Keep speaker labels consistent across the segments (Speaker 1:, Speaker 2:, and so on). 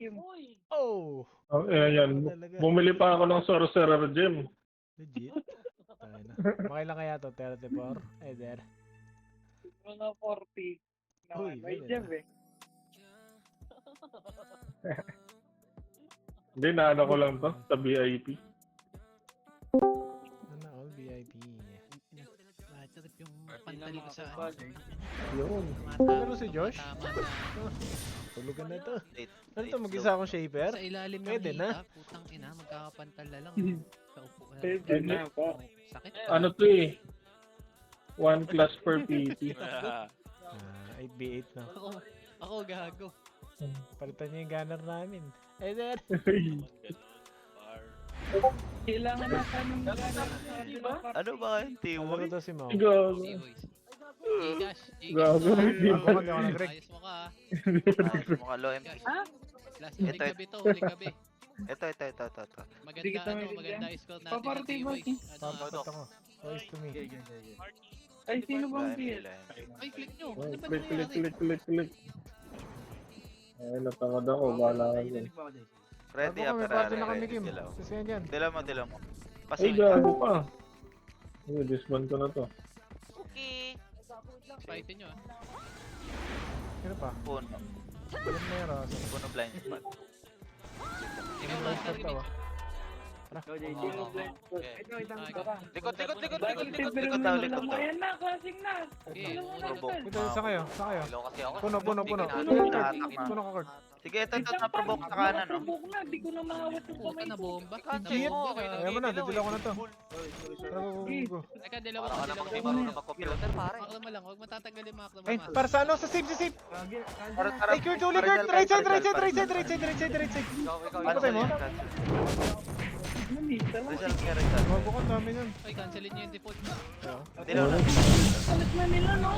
Speaker 1: Kim.
Speaker 2: Oh!
Speaker 3: Oh, yan.
Speaker 2: Talaga.
Speaker 3: Bumili pa ako ng Sorcerer Gem.
Speaker 2: Legit? Tayo na. Makailan kaya to? 34? Eh, there.
Speaker 1: Mga 40.
Speaker 2: Uy,
Speaker 1: May
Speaker 2: ganun
Speaker 1: gem
Speaker 2: na.
Speaker 1: eh.
Speaker 3: Hindi, naano ko lang to sa VIP.
Speaker 2: Ano, all VIP.
Speaker 4: Trip yung pantal ko sa
Speaker 3: Yun.
Speaker 2: Pero si Josh?
Speaker 4: tama na.
Speaker 2: Tulugan na to.
Speaker 5: Late,
Speaker 2: Ano to,
Speaker 5: late
Speaker 2: mag-isa akong shaper?
Speaker 4: Sa ilalim ng
Speaker 2: Pwede na.
Speaker 4: hita, putang ina, magkakapantal na lang. Sa upuan.
Speaker 1: Pwede na po.
Speaker 4: Sakit.
Speaker 3: Ano to eh? 1 class per PT.
Speaker 2: 8v8 na.
Speaker 4: Ako gago.
Speaker 2: Palitan niya yung gunner namin. Eh, there.
Speaker 1: Kailangan natin ng diba?
Speaker 5: Ano ba yung
Speaker 2: Ano
Speaker 5: Tiwoy?
Speaker 2: to si Mau?
Speaker 3: Gago.
Speaker 4: G-Boys. Gcash.
Speaker 3: Gago. Hindi
Speaker 2: Ako
Speaker 3: pa.
Speaker 2: magawa ng Greg.
Speaker 4: Ayos mo ka.
Speaker 5: Mga low MP.
Speaker 1: Ha?
Speaker 4: Last huling
Speaker 5: Ito,
Speaker 4: gabi to, huling gabi.
Speaker 5: Ito.
Speaker 4: Maganda
Speaker 1: Sige, tama yun
Speaker 4: maganda
Speaker 1: dyan.
Speaker 4: score natin ng
Speaker 1: Paparty mo.
Speaker 4: G-Boys.
Speaker 2: Papapat ako. Voice to me.
Speaker 1: Ay, sino bang
Speaker 5: Low MP,
Speaker 1: PL?
Speaker 5: low MP.
Speaker 4: Ay, click nyo.
Speaker 3: Oh,
Speaker 4: Ano ba
Speaker 3: click. Ay, natangad ako. Bahala ka dyan.
Speaker 5: Ready
Speaker 2: Ako, may party na kami,
Speaker 5: ready.
Speaker 2: Kim.
Speaker 5: Dilaw.
Speaker 2: Kasi yan dyan.
Speaker 5: Dilaw mo.
Speaker 3: Ay,
Speaker 5: Pasilip.
Speaker 3: gago pa. Ay, disband ko na to.
Speaker 4: Fightin nyo ah.
Speaker 2: Ano pa?
Speaker 5: Puno.
Speaker 2: Yan na yung rasa.
Speaker 5: Puno blind spot.
Speaker 4: Ikaw
Speaker 2: Ano
Speaker 4: master,
Speaker 2: pa ba?
Speaker 5: Likod
Speaker 1: Pero
Speaker 5: daw.
Speaker 1: Ayan na, klaseng na.
Speaker 4: Okay,
Speaker 1: Alam mo na
Speaker 5: Provoke.
Speaker 1: agad.
Speaker 2: Ito, saan kayo? Saan kayo?
Speaker 5: Ilaw kasi ako.
Speaker 2: Puno.
Speaker 5: Nakatama.
Speaker 2: Puno ka, Kurt.
Speaker 5: Sige, ito, na-provoke sa kanan, no?
Speaker 1: Provoke na, di ko na maawat yung
Speaker 4: Puta
Speaker 1: kamay
Speaker 4: na
Speaker 1: ko.
Speaker 4: bomba.
Speaker 2: Legit? Ayaw mo na, didilaw ko na to.
Speaker 4: Teka, dalawa
Speaker 5: Para ka
Speaker 4: ko,
Speaker 5: naman
Speaker 4: dalawa
Speaker 5: di
Speaker 4: ko.
Speaker 5: marunong mag-computer, pare.
Speaker 4: Makla mo lang, huwag matatanggal yung makla mo.
Speaker 2: Ay,
Speaker 4: master.
Speaker 2: para sa ano? Sa save.
Speaker 5: Tara.
Speaker 2: Ay, Kurt, uli, Kurt! Right side! Patay mo?
Speaker 5: Result ka, result.
Speaker 2: Bago ka, dami nun.
Speaker 4: Ay, cancelin nyo yung default.
Speaker 5: Dilaw na.
Speaker 1: Alas na nila, no?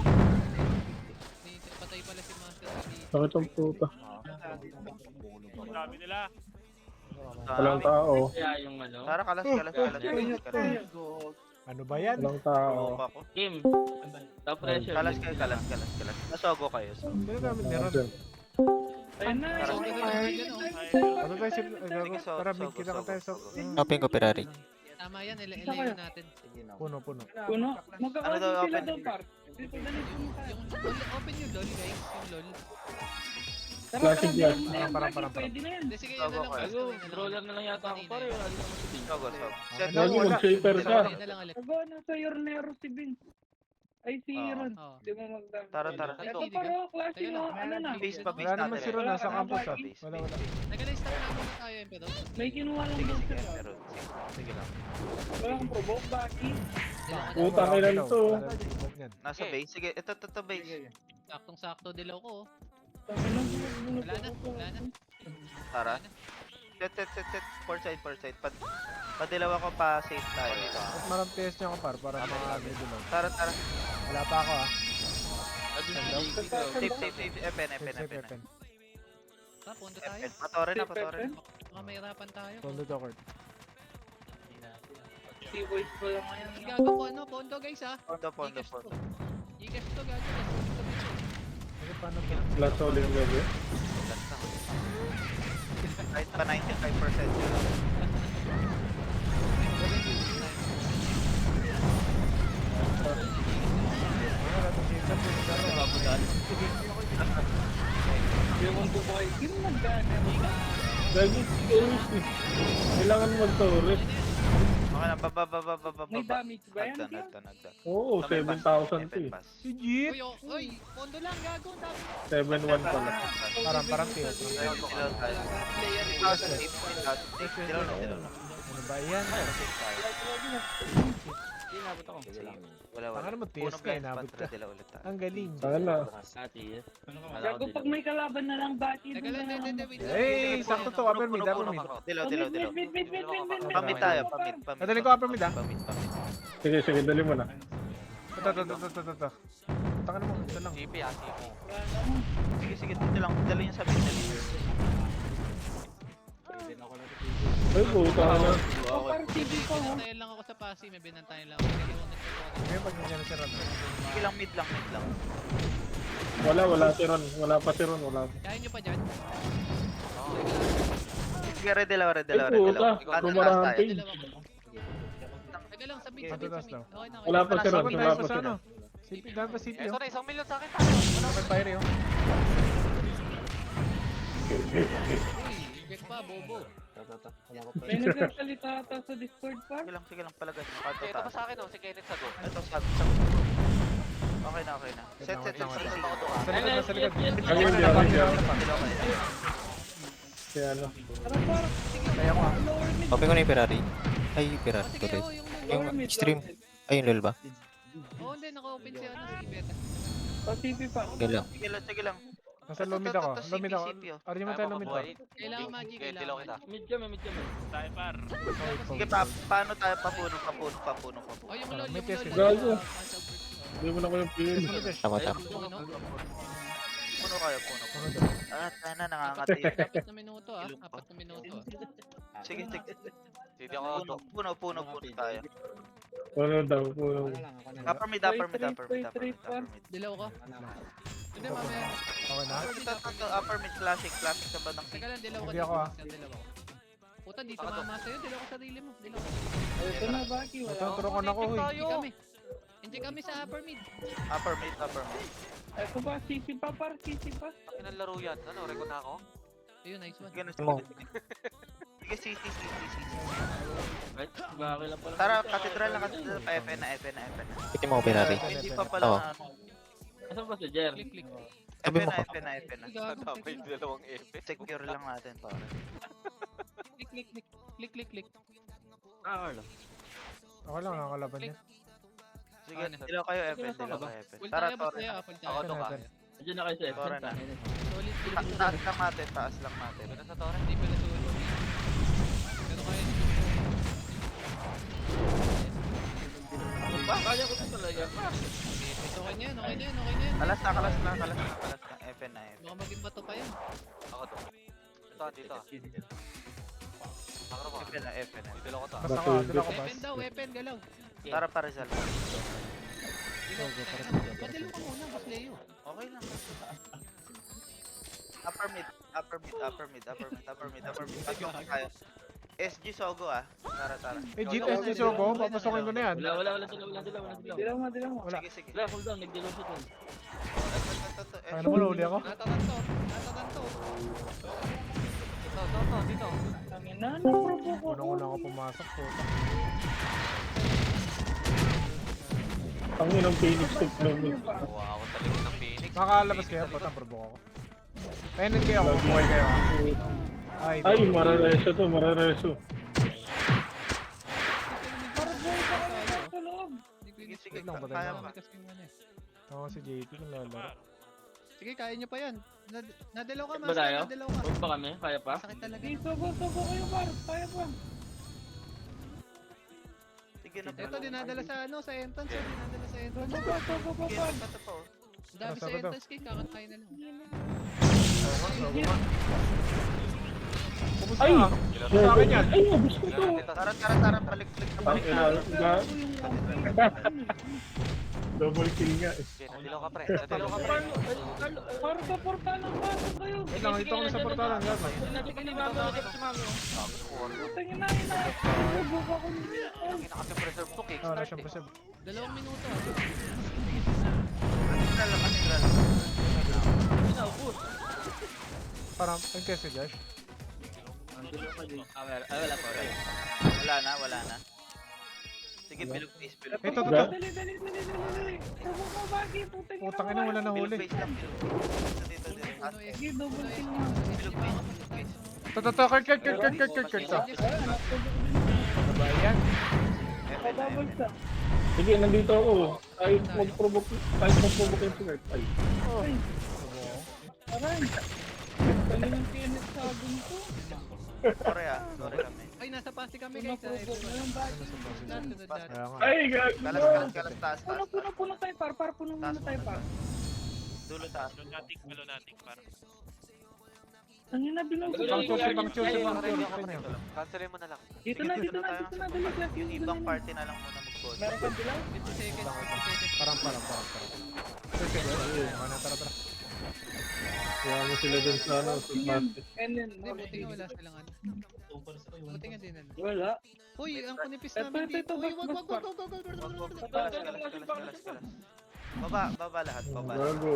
Speaker 4: Patay pala si master.
Speaker 3: Sakit ang puta.
Speaker 6: Sabi nila.
Speaker 3: Walang tao.
Speaker 5: Tara, kalas.
Speaker 2: Ano ba yan?
Speaker 3: Walang tao.
Speaker 5: Oo, ako.
Speaker 6: Kim. Top pressure.
Speaker 5: Kalas. Nasogo kayo.
Speaker 2: Sino gamit ni Ron?
Speaker 3: Dyan.
Speaker 1: Ayun na.
Speaker 5: Tara.
Speaker 2: Ano tayo si...
Speaker 5: Sige, so-
Speaker 2: Tara, big
Speaker 5: so-
Speaker 2: kita ka
Speaker 5: so-
Speaker 2: tayo sa...
Speaker 5: so-
Speaker 7: Open ko Ferrari.
Speaker 4: Tama yan, ilayo natin.
Speaker 2: Puno.
Speaker 1: Puno.
Speaker 5: Ano
Speaker 1: Magkakaroon
Speaker 5: daw,
Speaker 1: sila
Speaker 5: open?
Speaker 1: doon, par. Dito, dali pumunta.
Speaker 4: Open yung LOL guys, yung LOL.
Speaker 1: Tara,
Speaker 3: Classic
Speaker 1: tara,
Speaker 3: yan.
Speaker 1: bilhin mo na yan,
Speaker 2: Parang.
Speaker 1: Baki, pwede na yan.
Speaker 4: Hindi, sige, yun na lang.
Speaker 5: Bago
Speaker 4: basta,
Speaker 6: Roller na lang yata ako pare. Wala din naman si
Speaker 5: Sogo. Set
Speaker 2: Ano,
Speaker 3: Lagi
Speaker 2: wala.
Speaker 3: mag-shaper ka.
Speaker 4: Yun na lang ulit.
Speaker 1: Nagawa na sa Yornero si Vince. Ay, si
Speaker 5: Oo.
Speaker 1: Ron.
Speaker 4: Oo.
Speaker 1: Di mo magdami.
Speaker 5: Tara.
Speaker 1: Ito paro, klase
Speaker 4: Ayun
Speaker 1: na,
Speaker 4: na.
Speaker 1: ano na.
Speaker 5: Base pa, base
Speaker 2: Wala naman
Speaker 5: natin.
Speaker 2: si Ron, nasa campus ah.
Speaker 5: Base.
Speaker 2: Wala.
Speaker 4: Nag-start na muna tayo, Emperor.
Speaker 1: May kinuha lang
Speaker 5: Sige,
Speaker 1: doon
Speaker 5: sige.
Speaker 1: sila.
Speaker 5: Pero, sige lang.
Speaker 1: Wala kang provoke, Baki.
Speaker 3: Puta, kailan to?
Speaker 5: Nasa base. Sige, ito base.
Speaker 4: Saktong-sakto dilaw ko. oh.
Speaker 1: Sabi nung
Speaker 4: Wala na.
Speaker 5: Tara. Set. Port side. Padilaw ako pa safe tayo.
Speaker 2: At marang PS niya ako para makakagay dilaw.
Speaker 5: Tara.
Speaker 2: Wala pa ako ah.
Speaker 5: Safe. Epen.
Speaker 4: Tara, punto tayo.
Speaker 5: Patore na.
Speaker 4: Mga mahirapan tayo.
Speaker 2: Tondo to, Kurt.
Speaker 1: si voice ko lang ngayon.
Speaker 4: Gago ko ano, pondo guys ha.
Speaker 5: Pondo.
Speaker 4: Gcash to, gago.
Speaker 2: Kasi paano ba?
Speaker 3: Last all yung gabi.
Speaker 5: Kahit pa 95% yun.
Speaker 2: Wala to shaper.
Speaker 1: Ewan ko boy. Sino nagdana?
Speaker 3: Lagi tourist eh. Kailangan mag-tourist.
Speaker 5: Okay na, baba.
Speaker 1: May damage ba yan?
Speaker 5: Nagdan.
Speaker 3: Oo, 7,000 to eh.
Speaker 2: Legit?
Speaker 4: Uy, pondo lang, gago. Ang dami.
Speaker 3: 7,1 pala.
Speaker 2: Parang PS.
Speaker 5: Dilaw tayo. Dilaw na.
Speaker 2: Ano ba yan?
Speaker 6: Inabot ako.
Speaker 5: Wala.
Speaker 2: Tanga naman,
Speaker 5: Puno
Speaker 2: PS ka,
Speaker 5: blind
Speaker 2: inabot
Speaker 5: spot,
Speaker 2: ka.
Speaker 5: dilaw ulit tayo.
Speaker 2: Ang galing.
Speaker 3: Sana.
Speaker 1: Gago pag may kalaban na lang bati.
Speaker 4: Teka lang, hindi, wait lang.
Speaker 2: Eh, sakto to. Upper mid.
Speaker 5: Dilaw.
Speaker 1: Mid.
Speaker 5: Pamit tayo.
Speaker 2: Nadali ko upper mid ah.
Speaker 5: Pamit.
Speaker 3: Sige, dali mo na.
Speaker 2: Ito. Tanga naman, ito lang.
Speaker 5: Sige, dito lang. Dali niya sa mid.
Speaker 3: Ay, puta ka na.
Speaker 1: Parang TV ko.
Speaker 4: Binantayan lang ako sa pasi, may binantayan lang ako.
Speaker 2: Ngayon pag nandiyan na si Ron.
Speaker 5: Sige lang, mid lang.
Speaker 3: Wala si Ron. Wala pa si Ron.
Speaker 4: Kaya nyo pa dyan?
Speaker 5: Oo. Sige, red dalawa, red
Speaker 3: Ay,
Speaker 5: dalawa, red
Speaker 3: puta.
Speaker 5: dalawa. Kanto taas tayo.
Speaker 3: Kumaramping.
Speaker 4: Teka lang, sabit,
Speaker 2: Kanto
Speaker 4: sabit,
Speaker 2: taas
Speaker 4: sabit.
Speaker 2: daw.
Speaker 4: Okay na, okay
Speaker 3: Wala
Speaker 4: na.
Speaker 3: pa si Ron,
Speaker 2: Sabon
Speaker 3: wala
Speaker 2: tayo
Speaker 3: pa
Speaker 2: pa
Speaker 3: si
Speaker 2: sa ano?
Speaker 3: Ron.
Speaker 2: CP, dahil pa CP,
Speaker 6: Eh,
Speaker 2: oh.
Speaker 6: sorry, 1 million sa akin.
Speaker 2: Open fire, oh.
Speaker 4: Uy, back pa, bobo.
Speaker 1: May nagsasalita ata sa Discord par.
Speaker 5: Sige lang, palagay mo. Kanto
Speaker 6: Ito pa
Speaker 5: taas.
Speaker 6: sa akin, oh. Si Kenneth Sago.
Speaker 5: Ito, sab. Okay na, okay na. Set.
Speaker 2: Wait lang, wait lang.
Speaker 6: Ako to, ah.
Speaker 2: Sa likod, sa likod.
Speaker 3: Ang hindi ako siya. Kaya ano.
Speaker 1: Tara par.
Speaker 2: Kaya ko, ah.
Speaker 1: Lower mid.
Speaker 7: Open ko na yung Ferrari. Ay, Ferrari.
Speaker 4: Sige,
Speaker 7: Correct.
Speaker 4: oh, yung
Speaker 1: Lower
Speaker 7: Yung
Speaker 1: mid.
Speaker 7: stream.
Speaker 1: lower mid.
Speaker 7: Ay, yung LOL ba?
Speaker 4: Oo, hindi, naka-open si ano, si Beta.
Speaker 1: O, CP pa.
Speaker 7: Okay lang.
Speaker 5: Sige lang.
Speaker 2: Nasa lumid ako. Lumid ako.
Speaker 5: CP, oh.
Speaker 2: Ardi mo
Speaker 6: Kaya
Speaker 2: tayo
Speaker 6: mo
Speaker 2: lumid
Speaker 6: kabuhay.
Speaker 2: pa.
Speaker 4: Kailangan magic,
Speaker 6: Okay,
Speaker 4: kailangan
Speaker 6: dilaw kita.
Speaker 4: magic.
Speaker 6: Mid kami, mid kami. Tayo par.
Speaker 5: Sige, paano tayo papuno?
Speaker 4: Oh, yung lol,
Speaker 2: May
Speaker 4: yung
Speaker 2: test
Speaker 4: lol.
Speaker 2: eh.
Speaker 3: Gago.
Speaker 4: Pass out first.
Speaker 3: Hindi mo na ko yung PS.
Speaker 7: Tama, tama.
Speaker 5: Puno kayo, puno.
Speaker 2: Ano daw?
Speaker 5: Tayo na, nakakati.
Speaker 4: 4 na minuto ah, 4 na minuto ah.
Speaker 5: Sige.
Speaker 6: Hindi ako.
Speaker 5: Puno tayo.
Speaker 3: Puno daw, puno.
Speaker 5: Upper mid.
Speaker 4: Dilaw ko. Hindi, mamaya.
Speaker 2: Okay na?
Speaker 5: Upper mid, classic sa bandang
Speaker 4: Teka lang, dilaw ko.
Speaker 2: Hindi ako, ah.
Speaker 4: Dilaw ako. Puta, di sumama sa'yo. Dilaw ko sarili mo. Dilaw ko.
Speaker 1: Ito na, Baki. Wala.
Speaker 2: Natuturukan ako, eh.
Speaker 4: Hindi kami. Hindi kami sa upper mid.
Speaker 5: Upper mid.
Speaker 1: Ito ba? CP pa par. CP pa.
Speaker 6: Ang laro yan. Ano, record na ako?
Speaker 4: Ayun, nice one.
Speaker 5: Sige na,
Speaker 7: Mo.
Speaker 5: sige, CC.
Speaker 6: Right? Bakit lang pala.
Speaker 5: Tara, katedral na. FN na.
Speaker 7: Piti mo, Ferrari.
Speaker 5: Hindi pa pala
Speaker 7: Oo.
Speaker 5: na ano.
Speaker 6: Asan ba si Jer?
Speaker 4: Click.
Speaker 7: Sabi mo ko.
Speaker 5: FN na.
Speaker 4: Gago,
Speaker 6: May dalawang epe.
Speaker 5: Secure lang natin, pare.
Speaker 4: click.
Speaker 6: Ah, wala.
Speaker 2: Okay lang, nakakalaban niya.
Speaker 5: Sige, dilaw kayo FN.
Speaker 4: Full
Speaker 5: Tara,
Speaker 4: tayo ba
Speaker 5: Torre.
Speaker 4: tayo? Full
Speaker 6: Ako
Speaker 4: tayo.
Speaker 6: to ka.
Speaker 2: Natin.
Speaker 6: Andiyan na kayo sa F.
Speaker 5: Torre na.
Speaker 4: Solid,
Speaker 5: Taas lang natin.
Speaker 6: Ito sa Torre.
Speaker 4: Hindi pala solid. Pero kaya
Speaker 5: Ano ba?
Speaker 6: Kaya ko ito talaga.
Speaker 4: okay na yan.
Speaker 5: Kalas na. FN na.
Speaker 4: Baka maging bato pa yan.
Speaker 6: Ako to. Ito, dito. Makro mo.
Speaker 5: FN na.
Speaker 6: Dito ko to.
Speaker 2: Basta ako, dila ko bas.
Speaker 4: Weapon daw, weapon, galaw.
Speaker 5: Tara pa Rizal.
Speaker 4: Dilaw, Padil mo muna, boss Leo.
Speaker 5: Okay lang. Upper mid. Pagyung tayo. SG Sogo ah. Tara.
Speaker 2: Eh, GTS ni Sogo, papasokin ko na yan.
Speaker 6: Wala sila.
Speaker 1: Dilaw mo.
Speaker 2: Wala.
Speaker 5: Sige.
Speaker 6: Wala, hold on. Nagdilaw siya dun.
Speaker 2: Kaya naman uli ako.
Speaker 4: Natatanto.
Speaker 6: Dito.
Speaker 1: Tangin na. Naprobo ko.
Speaker 2: Unang-una ako pumasok po.
Speaker 3: Ang inang Phoenix tip lang.
Speaker 6: Wow, ako talaga ng Phoenix.
Speaker 2: Makakalabas kayo, puta, provoke ako. Penin kayo ako, buhay kayo. Ay,
Speaker 3: Ay, marareso to, marareso.
Speaker 1: Parang buhay pa ka na sa loob.
Speaker 5: Sige.
Speaker 2: lang, patay
Speaker 5: Kaya
Speaker 2: na.
Speaker 5: pa.
Speaker 2: Ako si JP kung lalaro.
Speaker 4: Sige, kaya nyo pa yan. Nadalaw ka,
Speaker 6: Ba tayo?
Speaker 4: nadalaw ka.
Speaker 6: Huwag pa kami. Kaya pa?
Speaker 4: Sakit talaga.
Speaker 1: Di, sobo kayo par. Kaya pa.
Speaker 5: Sige na.
Speaker 4: Ito, dinadala sa ano, sa entrance. Dinadala sa entrance.
Speaker 1: Sobo pa par.
Speaker 5: Ito pa oh.
Speaker 4: Ang dami sa
Speaker 2: Sabi daw.
Speaker 4: entrance, kakantay na lang.
Speaker 2: Kumusta
Speaker 3: Ay!
Speaker 2: ka? Sa akin yan.
Speaker 3: Ay, gusto ko to.
Speaker 5: Tara. Balik
Speaker 3: Ang ina, double kill nga eh.
Speaker 6: Okay, nadilaw ka pre. Nadilaw ka pre.
Speaker 1: Para sa portalan pasok kayo.
Speaker 2: Wait lang, dito ako na sa portalan. Gata.
Speaker 1: Tangin na. Sobo pa ko niya.
Speaker 6: Ang ina kasi preserve to kick.
Speaker 2: Ah, na siyang preserve.
Speaker 4: 2 minuto ah.
Speaker 2: Parang, ang kesa Josh.
Speaker 6: Wala pa.
Speaker 5: Wala na. Sige, bilog face.
Speaker 2: Ito,
Speaker 3: Ga-
Speaker 1: Dali. Sobo ka Baki.
Speaker 2: Putang ina, wala na
Speaker 5: Bilog
Speaker 2: huli.
Speaker 5: face lang. Dito.
Speaker 4: Ano eh.
Speaker 1: Sige, double kill mo.
Speaker 5: Bilog face.
Speaker 2: Kurt. Ano ba yan?
Speaker 1: Double sa.
Speaker 3: Sige, nandito ako. Kahit mag-provoke yung sigaret. Ay.
Speaker 1: Aray. Dali ng Kenneth sa agun ko.
Speaker 5: Sorry kami.
Speaker 4: Ay, nasa pasi kami guys.
Speaker 1: Naprobo ko na yung Baki.
Speaker 4: Sunod dati.
Speaker 2: Kaya nga.
Speaker 3: Ay, gago.
Speaker 5: Kalas taas.
Speaker 1: Puno tayo par. Puno muna tayo par.
Speaker 5: Dulo taas.
Speaker 1: Tangin na bilang ko.
Speaker 2: Bang chus.
Speaker 6: Cancelin mo na lang.
Speaker 1: Dito na. Dali class yung
Speaker 5: Ibang party na lang muna mag-call.
Speaker 1: Meron kang dilaw?
Speaker 4: 50 seconds, 50 seconds.
Speaker 2: Parang. Tara.
Speaker 3: Kaya mo sila dun sa ano, sa plastic.
Speaker 1: And then,
Speaker 4: Hindi, buti nga wala silang ano. Buti nga din.
Speaker 1: Wala.
Speaker 4: Uy, ang kunipis
Speaker 1: Ito,
Speaker 4: namin
Speaker 1: ito,
Speaker 4: dito.
Speaker 1: ito,
Speaker 4: Uy,
Speaker 1: bas, bas,
Speaker 4: wag.
Speaker 5: Baba.
Speaker 3: Gago.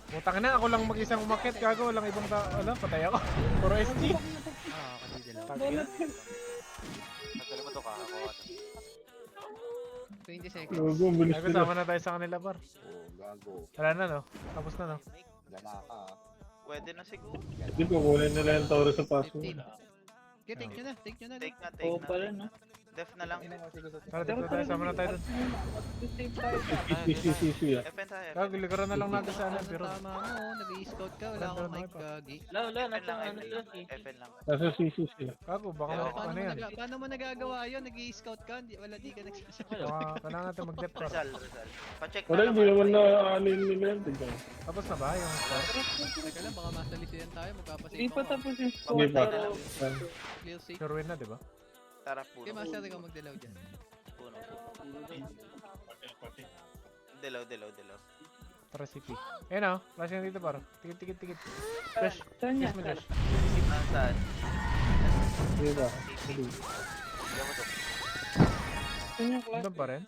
Speaker 2: Putang na, ako lang mag-isang umakit, gago. Walang ibang wala, patay ako. Puro SG.
Speaker 4: Kasi dalawa.
Speaker 1: Donut.
Speaker 6: Sandali mo to ka. Ako ano.
Speaker 4: 20 seconds.
Speaker 3: Gago, ang bilis
Speaker 2: Ay,
Speaker 3: nila.
Speaker 2: kasama na tayo sa kanila, par. Wala na, no? Tapos na, no?
Speaker 5: Pwede na siguro.
Speaker 3: Hindi ko kunin nila yung Taurus sa paso.
Speaker 4: 15. Okay, take nyo na. Take nyo na.
Speaker 5: Take na,
Speaker 1: Oo
Speaker 5: take
Speaker 1: pala,
Speaker 5: na.
Speaker 1: no?
Speaker 5: Def na lang.
Speaker 2: Tara, dito na tayo, sama na tayo dun.
Speaker 1: Save tayo.
Speaker 3: CCCC ah.
Speaker 5: Defend tayo.
Speaker 2: Gago, likaran na lang natin sa ano, pero...
Speaker 4: Tama mo, nag-i-scout ka. Wala akong mic, gagi.
Speaker 5: Defend lang, defend lang.
Speaker 3: Nasa CCC ah.
Speaker 2: Gago, baka ano yan.
Speaker 4: Paano mo nagagawa yun? Nag-i-scout ka? Wala di ka nagsasagot.
Speaker 2: Baka kailangan natin mag-depth, par.
Speaker 5: Rizal. Pa-check na
Speaker 3: Wala,
Speaker 5: lang.
Speaker 3: hindi naman na ano yun nila yun. Tignan.
Speaker 2: Tapos na ba yung score?
Speaker 4: Teka lang, baka masalisiyan tayo. Magpapasave
Speaker 1: Hindi pa
Speaker 4: ako.
Speaker 1: tapos yung
Speaker 3: Hindi
Speaker 1: score.
Speaker 3: pa.
Speaker 1: Pero
Speaker 3: Yan.
Speaker 4: Clear safe.
Speaker 2: Sure win na, di ba?
Speaker 5: Tara, puno.
Speaker 4: Okay, master, ikaw magdalaw dyan.
Speaker 5: Puno. Dilaw.
Speaker 2: Tara, CP. Ayun na, flash yan dito, par. Tikit. Flash.
Speaker 1: saan niya?
Speaker 2: Yes mo, Josh.
Speaker 5: Saan?
Speaker 3: Hindi ba?
Speaker 6: Bigyan mo to.
Speaker 1: Saan yung class?
Speaker 2: Andun pa rin?